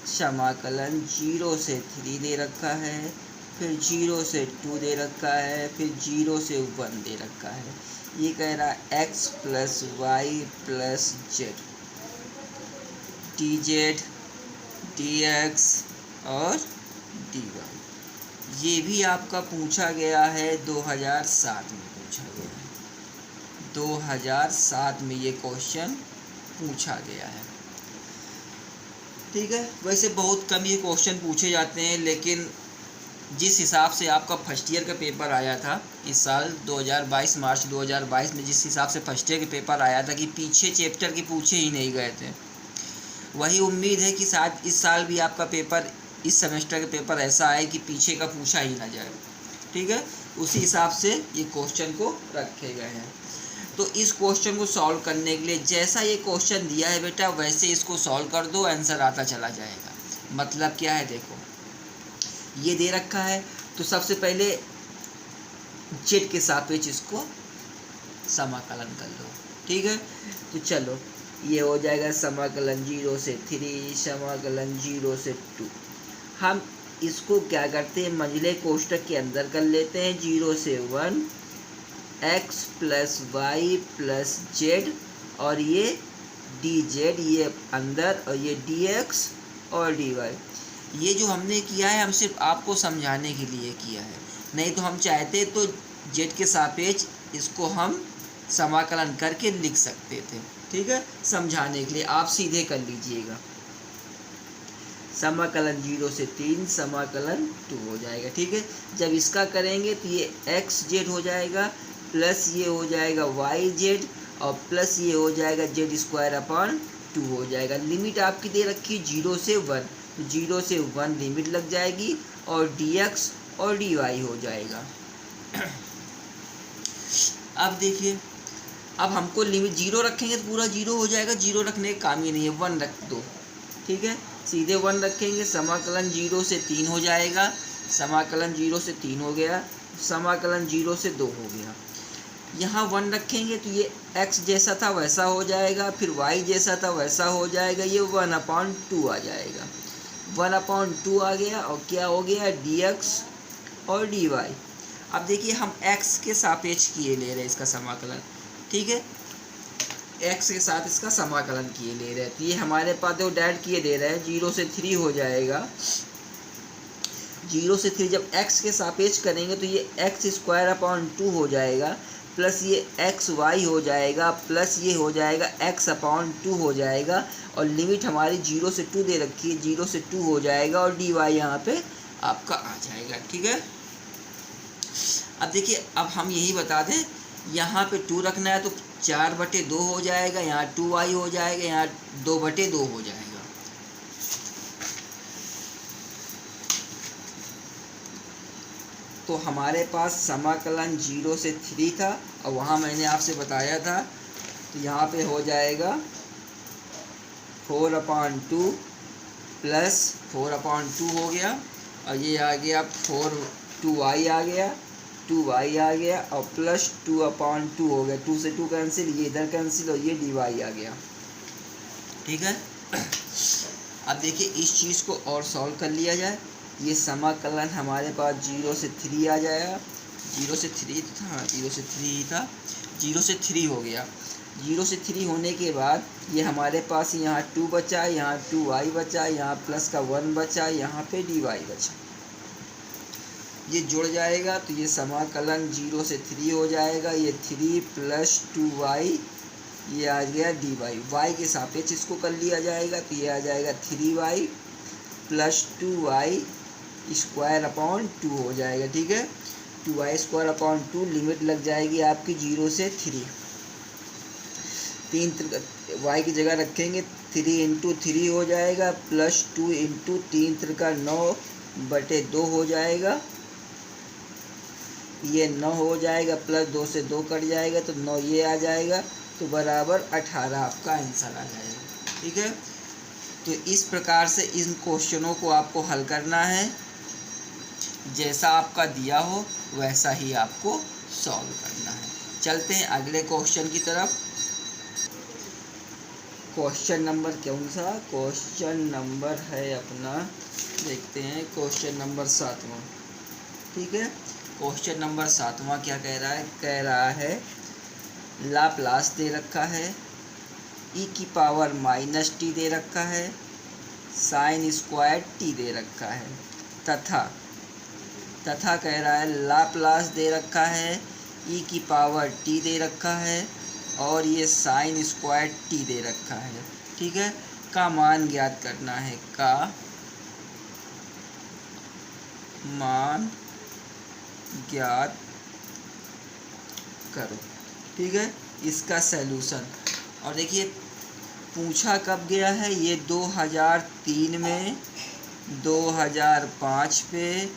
Speaker 1: समाकलन 0 से 3 दे रखा है, फिर 0 से 2 दे रखा है, फिर 0 से 1 दे रखा है। ये कह रहा है x plus y plus z, d z d x और डी वाई। ये भी आपका पूछा गया है 2007 में पूछा गया है, 2007 में ये क्वेश्चन पूछा गया है। ठीक है, वैसे बहुत कम ये क्वेश्चन पूछे जाते हैं, लेकिन जिस हिसाब से आपका फर्स्ट ईयर का पेपर आया था इस साल 2022 मार्च 2022 में, जिस हिसाब से फर्स्ट ईयर के पेपर आया था कि पीछे चैप्टर के पूछे ही नहीं गए थे, वही उम्मीद है कि शायद इस साल भी आपका पेपर, इस सेमेस्टर का पेपर ऐसा आए कि पीछे का पूछा ही ना जाए। ठीक है, उसी हिसाब से ये क्वेश्चन को रखे गए हैं। तो इस क्वेश्चन को सॉल्व करने के लिए जैसा ये क्वेश्चन दिया है बेटा वैसे इसको सॉल्व कर दो, आंसर आता चला जाएगा। मतलब क्या है, देखो ये दे रखा है तो सबसे पहले जेड के सापेक्ष इसको समाकलन कर लो। ठीक है, तो चलो ये हो जाएगा समाकलन 0 से 3, समाकलन 0 से 2। हम इसको क्या करते हैं, मंझले कोष्ठक के अंदर कर लेते हैं 0 से 1 x plus y plus z और ये डी जेड ये अंदर और ये डी एक्स और डी वाई। ये जो हमने किया है हम सिर्फ आपको समझाने के लिए किया है, नहीं तो हम चाहते तो जेड के सापेक्ष इसको हम समाकलन करके लिख सकते थे। ठीक है, समझाने के लिए आप सीधे कर लीजिएगा। समाकलन 0 से 3 समाकलन 2 हो जाएगा। ठीक है, जब इसका करेंगे तो ये एक्स जेड हो जाएगा प्लस ये हो जाएगा वाई जेड और प्लस ये हो जाएगा जेड स्क्वायर अपॉन टू हो जाएगा। लिमिट आपकी दे रखी है 0 से 1, तो 0 से 1 लिमिट लग जाएगी और dx और dy हो जाएगा। अब देखिए, अब हमको लिमिट 0 रखेंगे तो पूरा 0 हो जाएगा, 0 रखने का काम ही नहीं है, 1 रख दो, ठीक है, सीधे 1 रखेंगे। समाकलन 0 से 3 हो जाएगा, समाकलन 0 से 3 हो गया, समाकलन 0 से 2 हो गया। यहाँ 1 रखेंगे तो ये x जैसा था वैसा हो जाएगा, फिर y जैसा था वैसा हो जाएगा, ये 1/2 आ जाएगा, 1/2 आ गया। और क्या हो गया, dx और dy। अब देखिए हम x के सापेक्ष किए ले रहे हैं इसका समाकलन, ठीक है, x के साथ इसका समाकलन किए ले रहे हैं, तो ये हमारे पास जो डायरेक्ट किए दे रहे हैं 0 से 3 हो जाएगा। 0 से 3 जब x के सापेक्ष करेंगे तो ये x² हो जाएगा, प्लस ये xy हो जाएगा, प्लस ये हो जाएगा x/2 हो जाएगा। और लिमिट हमारी 0 से 2 दे रखी है, 0 से 2 हो जाएगा और dy यहाँ पे आपका आ जाएगा, ठीक है। अब देखिए, अब हम यही बता दें, यहाँ पे 2 रखना है तो 4/2 हो जाएगा, यहाँ 2y हो जाएगा, यहाँ 2/2 हो जाएगा। तो हमारे पास समाकलन 0 से 3 था और वहाँ मैंने आपसे बताया था, तो यहाँ पे हो जाएगा 4/2 प्लस 4/2 हो गया, और ये आ गया 2y आ गया, 2y आ गया, और प्लस 2/2 हो गया, 2 से 2 कैंसिल, ये इधर कैंसिल, और ये dy आ गया, ठीक है। अब देखिए इस चीज़ को और सॉल्व कर लिया जाए। ये समाकलन हमारे पास 0 से 3 आ जाएगा, 0 से 3 था, 0 से 3 ही था, 0 से 3 हो गया। 0 से 3 होने के बाद ये हमारे पास यहाँ 2 बचा, यहाँ 2y बचा, यहाँ प्लस का 1 बचा, यहाँ पे dy बचा, ये जुड़ जाएगा, तो ये समाकलन 0 से 3 हो जाएगा। ये 3 प्लस 2y, ये आ गया dy, y के सापेक्ष इसको कर लिया जाएगा, तो ये आ जाएगा 3y प्लस 2y² हो जाएगा, ठीक है। 2y² लिमिट लग जाएगी आपकी 0 से 3, 3 y की जगह रखेंगे, 3 × 3 हो जाएगा, प्लस 2 × 3 × 9/2 हो जाएगा, ये 9 हो जाएगा, प्लस 2 से 2 कट जाएगा, तो 9 ये आ जाएगा, तो बराबर 18 आपका आंसर आ जाएगा, ठीक है। तो इस प्रकार से इन क्वेश्चनों को आपको हल करना है, जैसा आपका दिया हो वैसा ही आपको सॉल्व करना है। चलते हैं अगले क्वेश्चन की तरफ। क्वेश्चन नंबर कौन सा, क्वेश्चन नंबर है अपना, देखते हैं, क्वेश्चन नंबर 7वां, ठीक है। क्वेश्चन नंबर 7वां क्या कह रहा है, कह रहा है लाप्लास दे रखा है, e⁻t दे रखा है, sin² दे रखा है, तथा कह रहा है लाप्लास दे रखा है, e⁻t दे रखा है, और ये sin² दे रखा है, ठीक है। का मान ज्ञात करना है, का मान ज्ञात करो, ठीक है, इसका सैल्यूशन। और देखिए पूछा कब गया है, ये 2003 में, 2005 पे,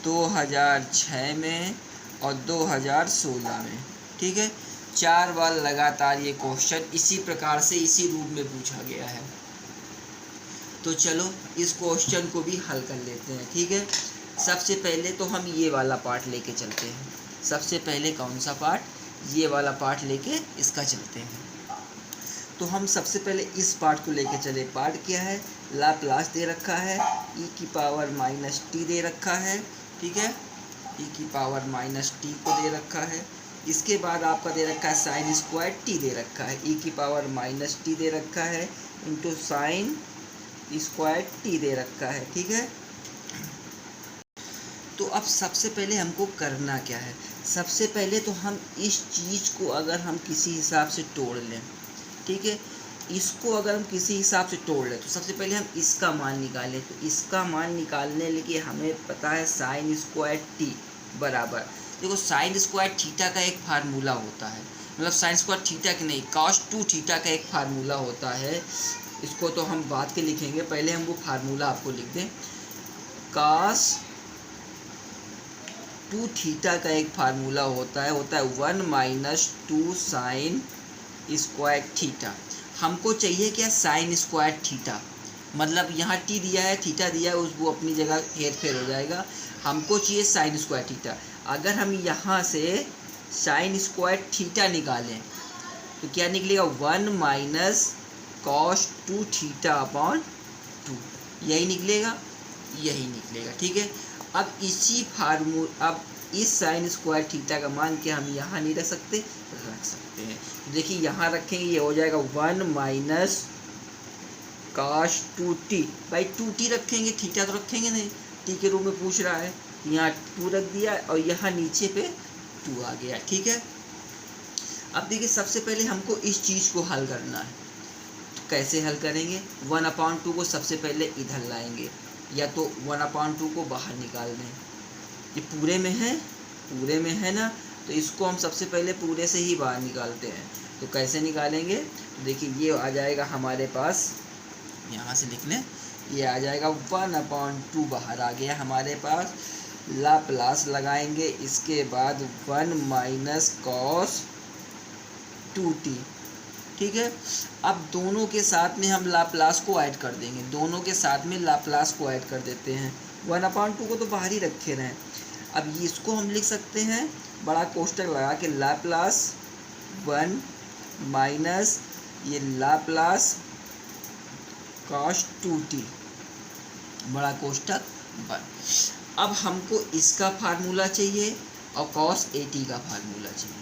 Speaker 1: 2006 में और 2016 में, ठीक है। 4 बार लगातार ये क्वेश्चन इसी प्रकार से इसी रूप में पूछा गया है। तो चलो इस क्वेश्चन को भी हल कर लेते हैं, ठीक है। सबसे पहले तो हम ये वाला पार्ट लेके चलते हैं, सबसे पहले कौन सा पार्ट, ये वाला पार्ट लेके इसका चलते हैं। तो हम सबसे पहले इस पार्ट को लेके चले। पार्ट क्या है, लाप्लास दे रखा है, e⁻t दे रखा है, ठीक है, e⁻t को दे रखा है। इसके बाद आपका दे रखा है sin² दे रखा है, e⁻t दे रखा है इंटू sin² दे रखा है, ठीक है। तो अब सबसे पहले हमको करना क्या है, सबसे पहले तो हम इस चीज़ को अगर हम किसी हिसाब से तोड़ लें, ठीक है, इसको अगर हम किसी हिसाब से तोड़ लें तो सबसे पहले हम इसका मान निकालें। तो इसका मान निकालने के हमें पता है sin² बराबर, देखो sin² थीटा का एक फार्मूला होता है, मतलब साइन स्क्वायर थीटा की नहीं, cos 2 थीटा का एक फार्मूला होता है। इसको तो हम बाद के लिखेंगे, पहले हम वो फार्मूला आपको लिख दें। cos 2 थीटा का एक फार्मूला होता है 1 माइनस 2 साइन स्क्वायर थीटा। हमको चाहिए क्या, साइन स्क्वायर थीटा, मतलब यहाँ टी दिया है, थीटा दिया है, वो अपनी जगह हेर फेर हो जाएगा। हमको चाहिए साइन स्क्वायर थीटा। अगर हम यहाँ से साइन स्क्वायर थीटा निकालें तो क्या निकलेगा, 1 माइनस कॉस 2 थीटा अपॉन 2, यही निकलेगा, यही निकलेगा। ठीक है, अब अब इस साइन स्क्वायर थीटा का मान क्या हम यहाँ नहीं रख सकते, रख सकते हैं। तो देखिए यहाँ रखेंगे, ये हो जाएगा 1 माइनस कॉस 2t, भाई 2t रखेंगे, थीटा तो रखेंगे नहीं, टी के रूप में पूछ रहा है, यहाँ 2 रख दिया और यहाँ नीचे पे 2 आ गया। ठीक है, अब देखिए सबसे पहले हमको इस चीज़ को हल करना है। तो कैसे हल करेंगे, 1/2 को सबसे पहले इधर लाएंगे, या तो 1/2 को बाहर निकाल दें। ये पूरे में है ना, तो इसको हम सबसे पहले पूरे से ही बाहर निकालते हैं। तो कैसे निकालेंगे, तो देखिए ये आ जाएगा हमारे पास, यहाँ से लिख लें, ये आ जाएगा 1/2 बाहर आ गया हमारे पास। लाप्लास लगाएंगे, इसके बाद 1 माइनस कॉस 2t। ठीक है, अब दोनों के साथ में हम लाप्लास को ऐड कर देंगे, दोनों के साथ में लाप्लास को ऐड कर देते हैं। 1/2 को तो बाहर ही रखे रहें। अब इसको हम लिख सकते हैं बड़ा कोष्टक लगा के, लाप्लास 1 माइनस ये लाप्लास कॉस 2t बड़ा कोष्टक 1। अब हमको इसका फार्मूला चाहिए और कॉस 80 का फार्मूला चाहिए,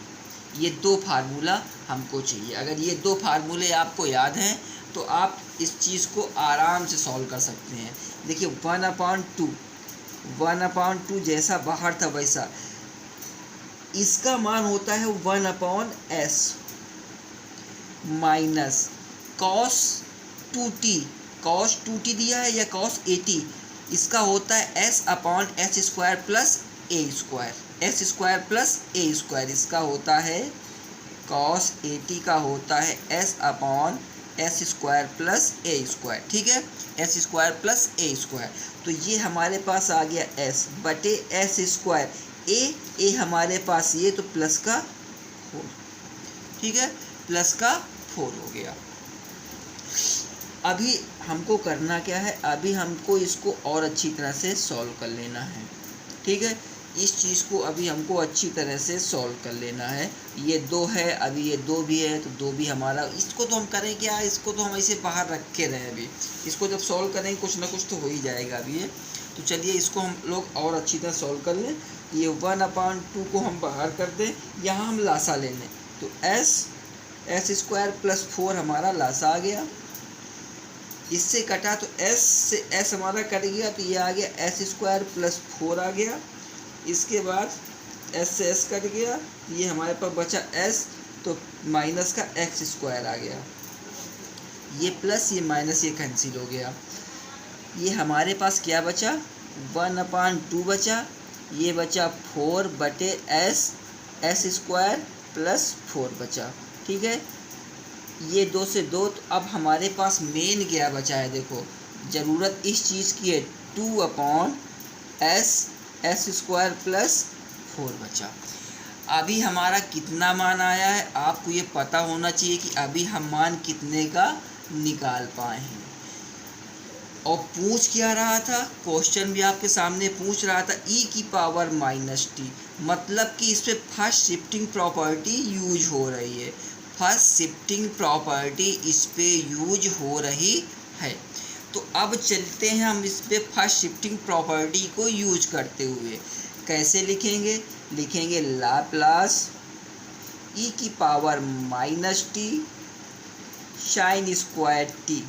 Speaker 1: ये 2 फार्मूला हमको चाहिए। अगर ये 2 फार्मूले आपको याद हैं तो आप इस चीज़ को आराम से सॉल्व कर सकते हैं। देखिए 1/2 जैसा बाहर था वैसा इसका मान होता है 1/s माइनस कॉस 2t दिया है या कॉस 80, इसका होता है s/s² plus a², s² plus a², इसका होता है कॉस 80 का होता है s/s² प्लस a²। ठीक है, s² प्लस a²। तो ये हमारे पास आ गया s बटे s², a हमारे पास ये तो प्लस का 4। ठीक है, प्लस का 4 हो गया। अभी हमको करना क्या है, अभी हमको इसको और अच्छी तरह से सॉल्व कर लेना है। ठीक है, इस चीज़ को अभी हमको अच्छी तरह से सॉल्व कर लेना है। ये 2 है, अभी ये 2 भी है, तो 2 भी हमारा, इसको तो हम करें क्या, इसको तो हम ऐसे बाहर रखे रहे। अभी इसको जब सॉल्व करेंगे कुछ ना कुछ तो हो ही जाएगा अभी ये। तो चलिए इसको हम लोग और अच्छी तरह सॉल्व कर लें। ये 1/2 को हम बाहर कर दें, यहाँ हम लासा ले लें, तो s² प्लस 4 हमारा लासा आ गया। इससे कटा तो s से s हमारा कट गया, तो ये आ गया s² प्लस 4 आ गया। इसके बाद s से s कट गया, ये हमारे पास बचा s, तो माइनस का x² आ गया। ये प्लस ये माइनस ये कैंसिल हो गया। ये हमारे पास क्या बचा, 1/2 बचा, ये बचा 4 बटे s² प्लस 4 बचा। ठीक है, ये 2 से 2, तो अब हमारे पास मेन क्या बचा है, देखो ज़रूरत इस चीज़ की है, 2/s² प्लस 4 बचा। अभी हमारा कितना मान आया है, आपको ये पता होना चाहिए कि अभी हम मान कितने का निकाल पाए हैं। और पूछ क्या रहा था, क्वेश्चन भी आपके सामने पूछ रहा था e⁻−t, मतलब कि इस पर फर्स्ट शिफ्टिंग प्रॉपर्टी यूज हो रही है। फर्स्ट शिफ्टिंग प्रॉपर्टी इस पे यूज हो रही है। तो अब चलते हैं हम इस पे फर्स्ट शिफ्टिंग प्रॉपर्टी को यूज करते हुए। कैसे लिखेंगे, लिखेंगे Laplace e⁻−t sine square t।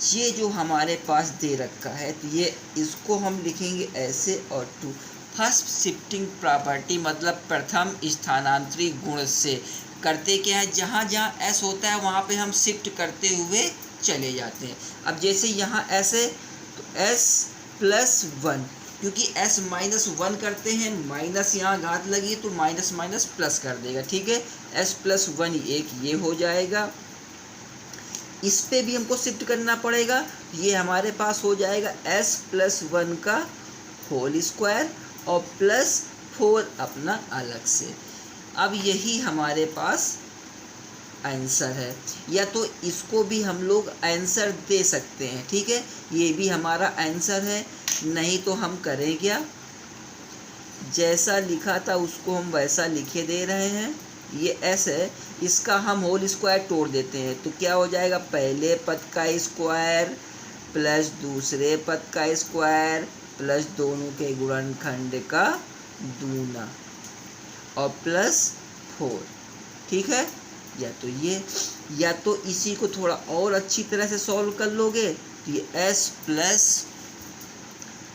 Speaker 1: ये जो हमारे पास दे रखा है, तो ये इसको हम लिखेंगे ऐसे, और 2 फर्स्ट शिफ्टिंग प्रॉपर्टी मतलब प्रथम स्थानांतरी गुण से करते क्या है, जहाँ जहाँ s होता है वहाँ पे हम शिफ्ट करते हुए चले जाते हैं। अब जैसे यहाँ s है तो s + 1, क्योंकि s माइनस 1 करते हैं, माइनस यहाँ घात लगी तो माइनस माइनस प्लस कर देगा, ठीक है। s प्लस 1 एक ये हो जाएगा, इस पे भी हमको शिफ्ट करना पड़ेगा, ये हमारे पास हो जाएगा s प्लस 1 का होल स्क्वायर और प्लस 4 अपना अलग से। अब यही हमारे पास आंसर है, या तो इसको भी हम लोग आंसर दे सकते हैं, ठीक है, ये भी हमारा आंसर है। नहीं तो हम करें क्या, जैसा लिखा था उसको हम वैसा लिखे दे रहे हैं। ये s है, इसका हम होल स्क्वायर तोड़ देते हैं तो क्या हो जाएगा, पहले पद का स्क्वायर प्लस दूसरे पद का स्क्वायर प्लस दोनों के गुणनखंड का दूना और प्लस 4, ठीक है। या तो ये, या तो इसी को थोड़ा और अच्छी तरह से सॉल्व कर लोगे तो ये s प्लस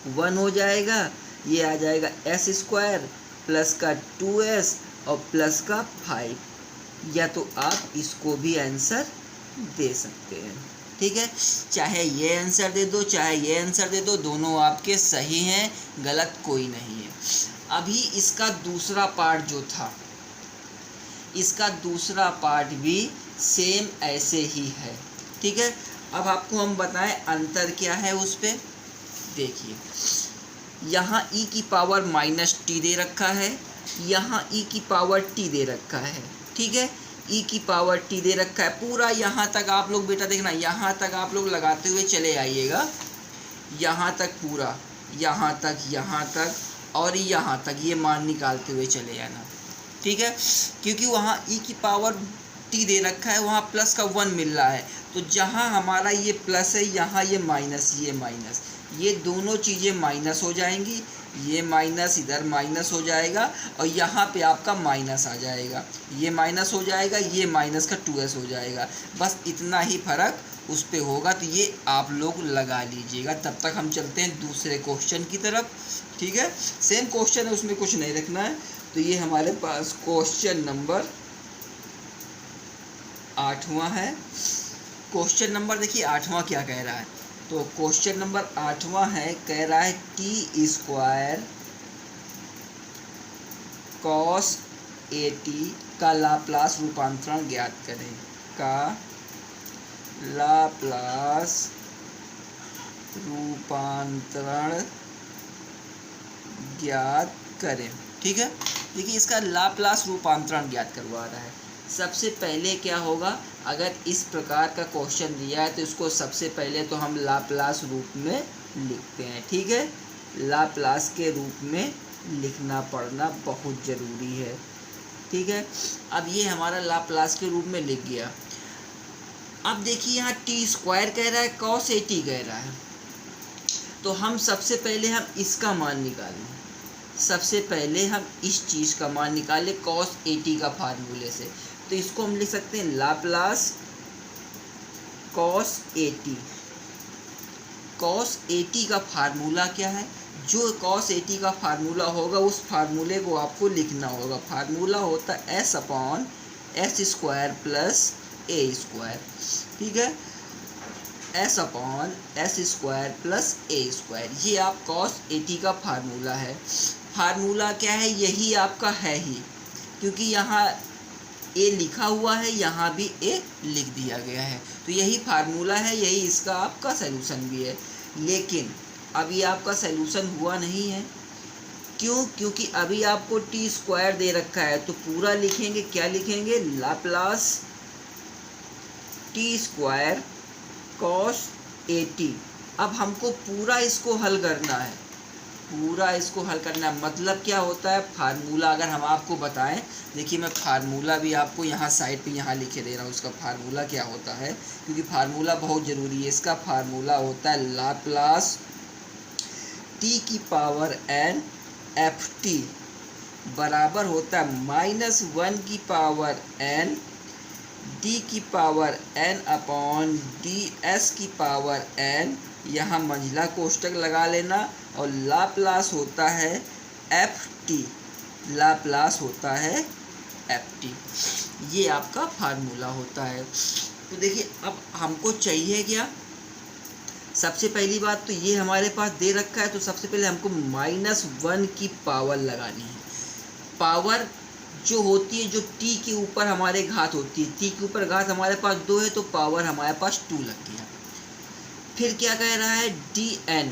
Speaker 1: 1 हो जाएगा, ये आ जाएगा s स्क्वायर प्लस का 2s और प्लस का 5। या तो आप इसको भी आंसर दे सकते हैं, ठीक है। चाहे ये आंसर दे दो चाहे ये आंसर दे दो, दोनों आपके सही हैं, गलत कोई नहीं है। अभी इसका दूसरा पार्ट जो था, इसका दूसरा पार्ट भी सेम ऐसे ही है, ठीक है। अब आपको हम बताएं अंतर क्या है उस पे। देखिए यहाँ e की पावर माइनस टी दे रखा है, यहाँ e की पावर t दे रखा है, ठीक है। e की पावर t दे रखा है, पूरा यहाँ तक आप लोग बेटा देखना, यहाँ तक आप लोग लगाते हुए चले आइएगा, यहाँ तक पूरा, यहाँ तक और यहाँ तक ये मान निकालते हुए चले आना, ठीक है। क्योंकि वहाँ e की पावर t दे रखा है, वहाँ प्लस का 1 मिल रहा है, तो जहाँ हमारा ये प्लस है यहाँ ये माइनस, ये दोनों चीज़ें माइनस हो जाएंगी, ये माइनस इधर माइनस हो जाएगा और यहाँ पे आपका माइनस आ जाएगा, ये माइनस हो जाएगा, ये माइनस का 2s हो जाएगा, बस इतना ही फर्क उस पे होगा। तो ये आप लोग लगा लीजिएगा। तब तक हम चलते हैं दूसरे क्वेश्चन की तरफ, ठीक है। सेम क्वेश्चन है, उसमें कुछ नहीं रखना है। तो ये हमारे पास क्वेश्चन नंबर 8वां है। क्वेश्चन नंबर देखिए 8वां क्या कह रहा है, तो क्वेश्चन नंबर 8वां है, कह रहा है टी स्क्वायर कॉस AT का लाप्लास रूपांतरण ज्ञात करें, का लाप्लास रूपांतरण ज्ञात करें, ठीक है। देखिए इसका लाप्लास रूपांतरण ज्ञात करवा रहा है। सबसे पहले क्या होगा, अगर इस प्रकार का क्वेश्चन दिया है तो इसको सबसे पहले तो हम लाप्लास रूप में लिखते हैं, ठीक है। लाप्लास के रूप में लिखना पढ़ना बहुत ज़रूरी है, ठीक है। अब ये हमारा लाप्लास के रूप में लिख गया। अब देखिए यहाँ टी स्क्वायर कह रहा है, कॉस AT कह रहा है, तो हम सबसे पहले हम इसका मान निकालें। सबसे पहले हम इस चीज़ का मान निकालें कॉस AT का फार्मूले से, तो इसको हम लिख सकते हैं Laplace cos AT। Cos AT का फार्मूला क्या है, जो कॉस AT का फार्मूला होगा उस फार्मूले को आपको लिखना होगा। फार्मूला होता है s upon s square plus a square, ठीक है। s upon s square plus a square, ये आप कॉस AT का फार्मूला है। फार्मूला क्या है, यही आपका है ही, क्योंकि यहाँ a लिखा हुआ है, यहाँ भी a लिख दिया गया है, तो यही फार्मूला है, यही इसका आपका सलूशन भी है। लेकिन अभी आपका सलूशन हुआ नहीं है, क्यों, क्योंकि अभी आपको टी स्क्वायर दे रखा है, तो पूरा लिखेंगे, क्या लिखेंगे, Laplace T square cos AT। अब हमको पूरा इसको हल करना है, पूरा इसको हल करना है। मतलब क्या होता है, फार्मूला अगर हम आपको बताएं, देखिए मैं फार्मूला भी आपको यहाँ साइड पे यहाँ लिखे दे रहा हूँ। उसका फार्मूला क्या होता है, क्योंकि फार्मूला बहुत ज़रूरी है। इसका फार्मूला होता है लाप्लास t की पावर n ft बराबर होता है -1 की पावर n d की पावर n अपॉन ds की पावर n, यहाँ मंझला कोष्टक लगा लेना, और लाप्लास होता है ft, लाप्लास होता है ft। ये आपका फार्मूला होता है। तो देखिए अब हमको चाहिए क्या, सबसे पहली बात तो ये हमारे पास दे रखा है, तो सबसे पहले हमको -1 की पावर लगानी है। पावर जो होती है, जो t के ऊपर हमारे घात होती है, t के ऊपर घात हमारे पास 2 है, तो पावर हमारे पास 2 लग गया। फिर क्या कह रहा है dn,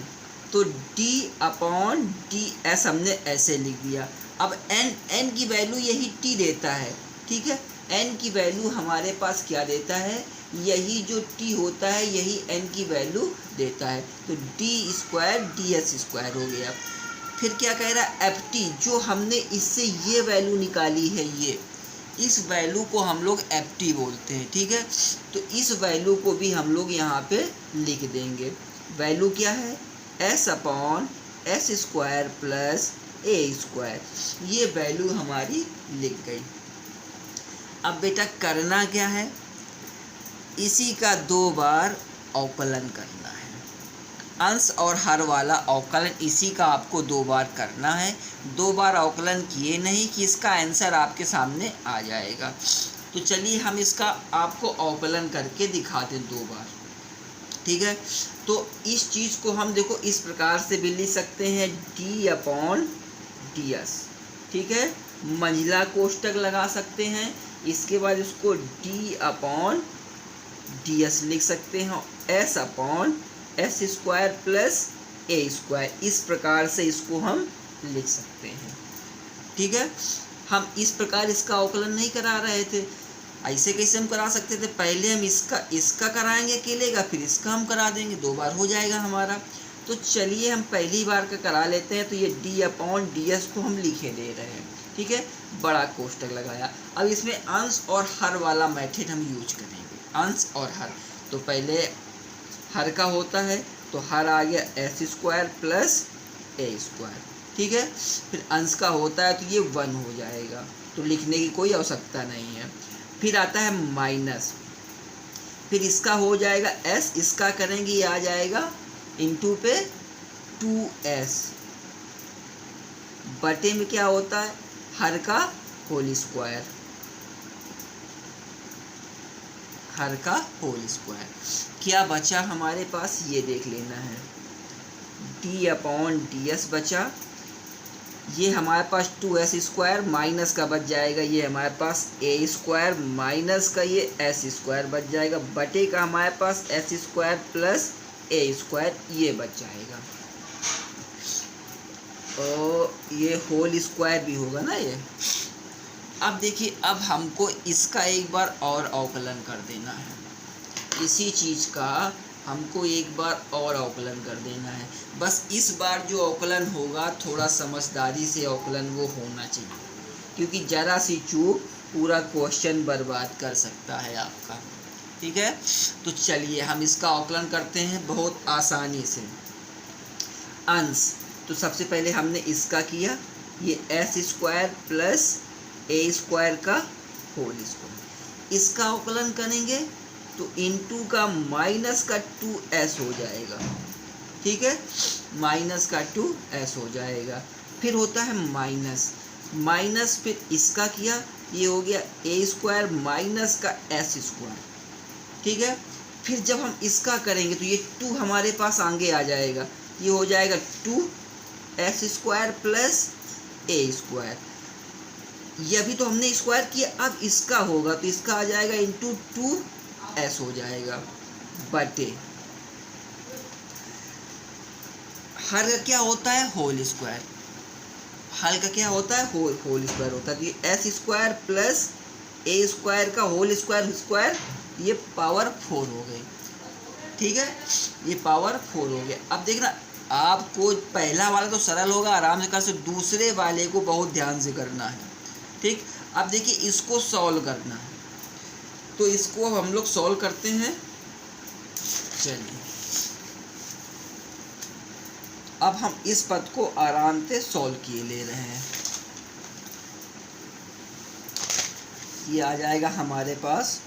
Speaker 1: तो d/ds हमने ऐसे लिख दिया। अब n की वैल्यू यही t देता है, ठीक है। n की वैल्यू हमारे पास क्या देता है, यही जो t होता है यही n की वैल्यू देता है, तो d² ds² हो गया। फिर क्या कह रहा है ft, जो हमने इससे ये वैल्यू निकाली है, ये इस वैल्यू को हम लोग ft बोलते हैं, ठीक है। तो इस वैल्यू को भी हम लोग यहाँ पे लिख देंगे। वैल्यू क्या है, s/s² प्लस a², ये वैल्यू हमारी लिख गई। अब बेटा करना क्या है, इसी का 2 बार अवकलन करना है। अंश और हर वाला अवकलन इसी का आपको 2 बार करना है। 2 बार अवकलन किए नहीं कि इसका आंसर आपके सामने आ जाएगा। तो चलिए हम इसका आपको अवकलन करके दिखाते 2 बार, ठीक है। तो इस चीज़ को हम देखो इस प्रकार से भी लिख सकते हैं d/ds, ठीक है। मंझला कोष्टक लगा सकते हैं, इसके बाद इसको d/ds लिख सकते हैं, s/s² प्लस a², इस प्रकार से इसको हम लिख सकते हैं, ठीक है। हम इस प्रकार इसका अवकलन नहीं करा रहे थे, ऐसे कैसे हम करा सकते थे, पहले हम इसका कराएंगे अकेले का, फिर इसका हम करा देंगे, 2 बार हो जाएगा हमारा। तो चलिए हम पहली बार का करा लेते हैं। तो ये d/ds को हम लिखे दे रहे हैं, ठीक है, बड़ा कोष्टक लगाया। अब इसमें अंश और हर वाला मेथड हम यूज करेंगे, अंश और हर। तो पहले हर का होता है, तो हर आ गया s² प्लस a², ठीक है। फिर अंश का होता है तो ये 1 हो जाएगा, तो लिखने की कोई आवश्यकता नहीं है। फिर आता है माइनस, फिर इसका हो जाएगा s, इसका करेंगे ये आ जाएगा इंटू पे 2s, बटे में क्या होता है हर का होल स्क्वायर, हर का होल स्क्वायर। क्या बचा हमारे पास ये देख लेना है, d/ds बचा, ये हमारे पास 2s² माइनस का बच जाएगा, ये हमारे पास a² माइनस का ये s² बच जाएगा, बटे का हमारे पास s² प्लस a², ये बच जाएगा। और ये होल स्क्वायर भी होगा ना ये। अब देखिए, अब हमको इसका एक बार और अवकलन कर देना है, इसी चीज़ का हमको एक बार और अवकलन कर देना है। बस इस बार जो अवकलन होगा थोड़ा समझदारी से अवकलन वो होना चाहिए, क्योंकि ज़रा सी चूक पूरा क्वेश्चन बर्बाद कर सकता है आपका, ठीक है। तो चलिए हम इसका अवकलन करते हैं बहुत आसानी से। अंश, तो सबसे पहले हमने इसका किया, ये s² प्लस a² का होल स्क्वायर, इसका अवकलन करेंगे तो इंटू का माइनस का 2s हो जाएगा, ठीक है, माइनस का 2s हो जाएगा। फिर होता है माइनस, माइनस फिर इसका किया, ये हो गया a² माइनस का s², ठीक है। फिर जब हम इसका करेंगे तो ये 2 हमारे पास आगे आ जाएगा, ये हो जाएगा 2s² प्लस a², ये अभी तो हमने स्क्वायर किया, अब इसका होगा तो इसका आ जाएगा इंटू 2s हो जाएगा, बटे हर का क्या होता है होल स्क्वायर, हर का क्या होता है होल स्क्वायर होता है, तो ये s² प्लस a² का होल स्क्वायर, ये पावर 4 हो गई, ठीक है, ये पावर 4 हो गया। अब देखना आपको पहला वाला तो सरल होगा, आराम से कर सकते, दूसरे वाले को बहुत ध्यान से करना है, ठीक। अब देखिए इसको सॉल्व करना है, तो इसको हम लोग सॉल्व करते हैं। चलिए अब हम इस पद को आराम से सॉल्व किए ले रहे हैं। ये आ जाएगा हमारे पास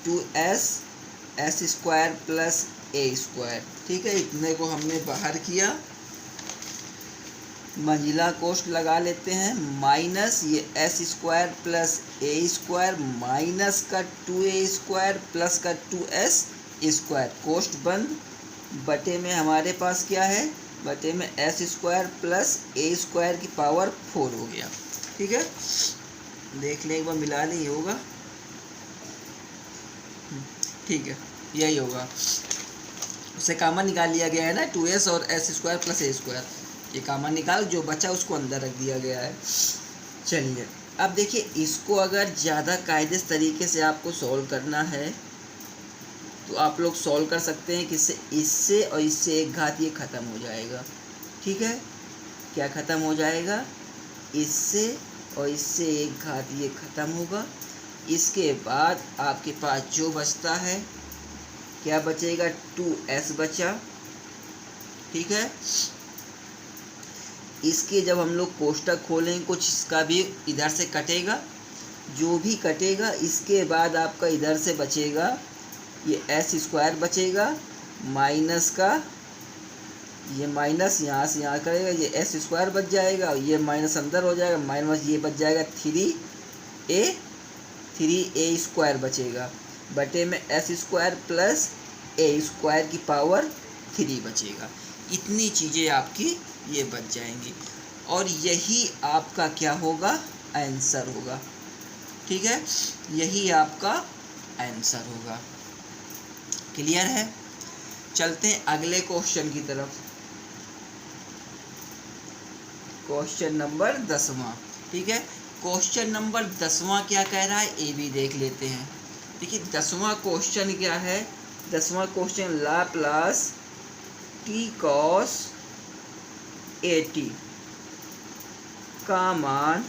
Speaker 1: 2s s² प्लस a², ठीक है, इतने को हमने बाहर किया, मंजिला कोष्ट लगा लेते हैं, माइनस ये s² प्लस a² माइनस का 2a² प्लस का 2s², कोष्ट बंद, बटे में हमारे पास क्या है, बटे में S square plus a square की पावर 4 हो गया। ठीक है, देख लें एक बार, मिला लें, ये होगा, ठीक है, यही होगा। उसे कॉमन निकाल लिया गया है ना, 2s और S square plus a square, ये कॉमन निकाल, जो बचा उसको अंदर रख दिया गया है। चलिए अब देखिए, इसको अगर ज़्यादा कायदे तरीके से आपको सॉल्व करना है तो आप लोग सॉल्व कर सकते हैं, किससे, इससे और इससे एक घात ये ख़त्म हो जाएगा। ठीक है, क्या ख़त्म हो जाएगा, इससे और इससे एक घात ये ख़त्म होगा। इसके बाद आपके पास जो बचता है, क्या बचेगा, 2s बचा। ठीक है, इसके जब हम लोग कोष्टक खोलेंगे, कुछ इसका भी इधर से कटेगा, जो भी कटेगा इसके बाद आपका इधर से बचेगा ये एस स्क्वायर बचेगा, माइनस का ये माइनस यहाँ से यहाँ करेगा, ये एस स्क्वायर बच जाएगा, ये माइनस अंदर हो जाएगा, माइनस ये बच जाएगा 3a स्क्वायर बचेगा, बटे में S square plus a square की पावर 3 बचेगा। इतनी चीज़ें आपकी ये बच जाएंगी और यही आपका क्या होगा, आंसर होगा। ठीक है, यही आपका आंसर होगा। क्लियर है, चलते हैं अगले क्वेश्चन की तरफ। क्वेश्चन नंबर 10वां। ठीक है, क्वेश्चन नंबर 10वां क्या कह रहा है, ये भी देख लेते हैं। देखिए 10वां क्वेश्चन क्या है, 10वां question Laplace t cos a t का मान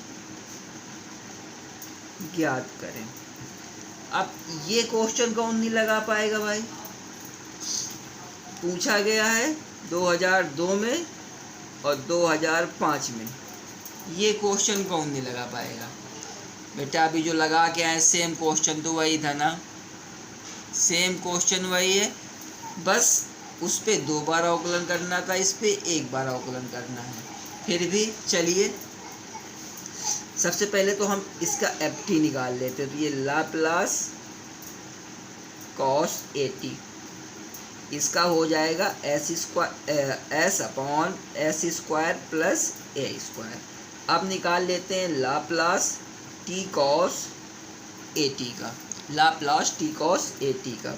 Speaker 1: ज्ञात करें। अब ये क्वेश्चन कौन नहीं लगा पाएगा भाई, पूछा गया है 2002 में और 2005 में, ये क्वेश्चन कौन नहीं लगा पाएगा बेटा। अभी जो लगा के आए सेम क्वेश्चन तो वही था ना, सेम क्वेश्चन वही है, बस उस पर 2 बार अवकलन करना था, इस पे 1 बार अवकलन करना है। फिर भी चलिए, सबसे पहले तो हम इसका एफ निकाल लेते हैं। तो ये लाप्लास कॉस ए टी, इसका हो जाएगा s upon s square plus a square. अब निकाल लेते हैं Laplace t cos a t का, Laplace t cos a t का,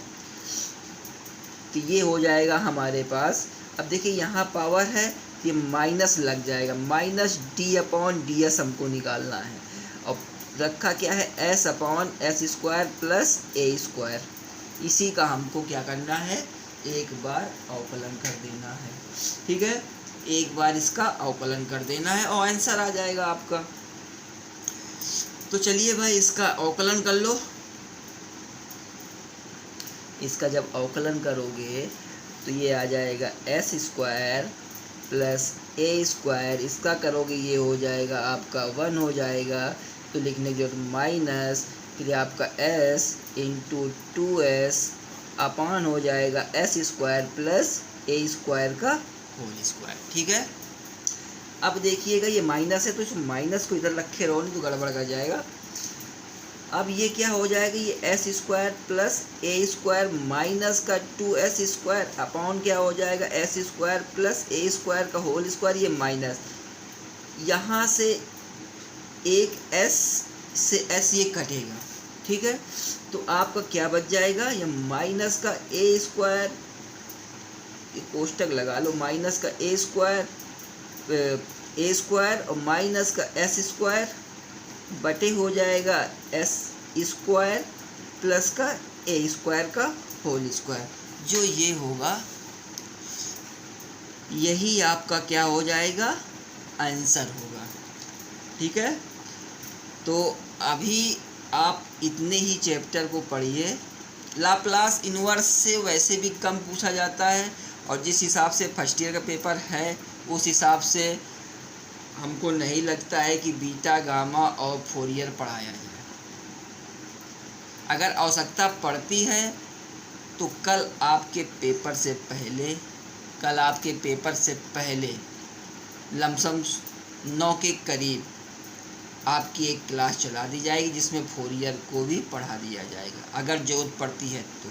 Speaker 1: तो ये हो जाएगा हमारे पास। अब देखिए यहाँ पावर है, ये माइनस लग जाएगा, minus d upon d s हमको निकालना है, और रखा क्या है, s upon s square plus a square. इसी का हमको क्या करना है, एक बार अवकलन कर देना है। ठीक है, एक बार इसका अवकलन कर देना है और आंसर आ जाएगा आपका। तो चलिए भाई इसका अवकलन कर लो। इसका जब अवकलन करोगे तो ये आ जाएगा S square plus a square, इसका करोगे ये हो जाएगा आपका 1 हो जाएगा, तो लिखने की जरूरत माइनस, फिर आपका s इंटू 2s अपान हो जाएगा S square plus a square का होल स्क्वायर। ठीक है, अब देखिएगा ये माइनस है तो इस माइनस को इधर रखे रहो, नहीं तो गड़बड़ कर जाएगा। अब ये क्या हो जाएगा, ये S square plus a square minus का 2s स्क्वायर अपॉन क्या हो जाएगा, S square plus a square का होल स्क्वायर, ये माइनस, यहाँ से एक s से s ये कटेगा। ठीक है, तो आपका क्या बच जाएगा, ये माइनस का ए स्क्वायर, ये कोष्टक लगा लो, माइनस का ए स्क्वायर और माइनस का एस स्क्वायर बटे हो जाएगा एस स्क्वायर प्लस का ए स्क्वायर का होल स्क्वायर, जो ये होगा यही आपका क्या हो जाएगा, आंसर होगा। ठीक है, तो अभी आप इतने ही चैप्टर को पढ़िए। लाप्लास इनवर्स से वैसे भी कम पूछा जाता है, और जिस हिसाब से फर्स्ट ईयर का पेपर है उस हिसाब से हमको नहीं लगता है कि बीटा गामा और फोरियर पढ़ाया जाए। अगर आवश्यकता पड़ती है तो कल आपके पेपर से पहले लमसम 9 के करीब आपकी एक क्लास चला दी जाएगी, जिसमें फोरियर को भी पढ़ा दिया जाएगा अगर ज़रूरत पड़ती है तो।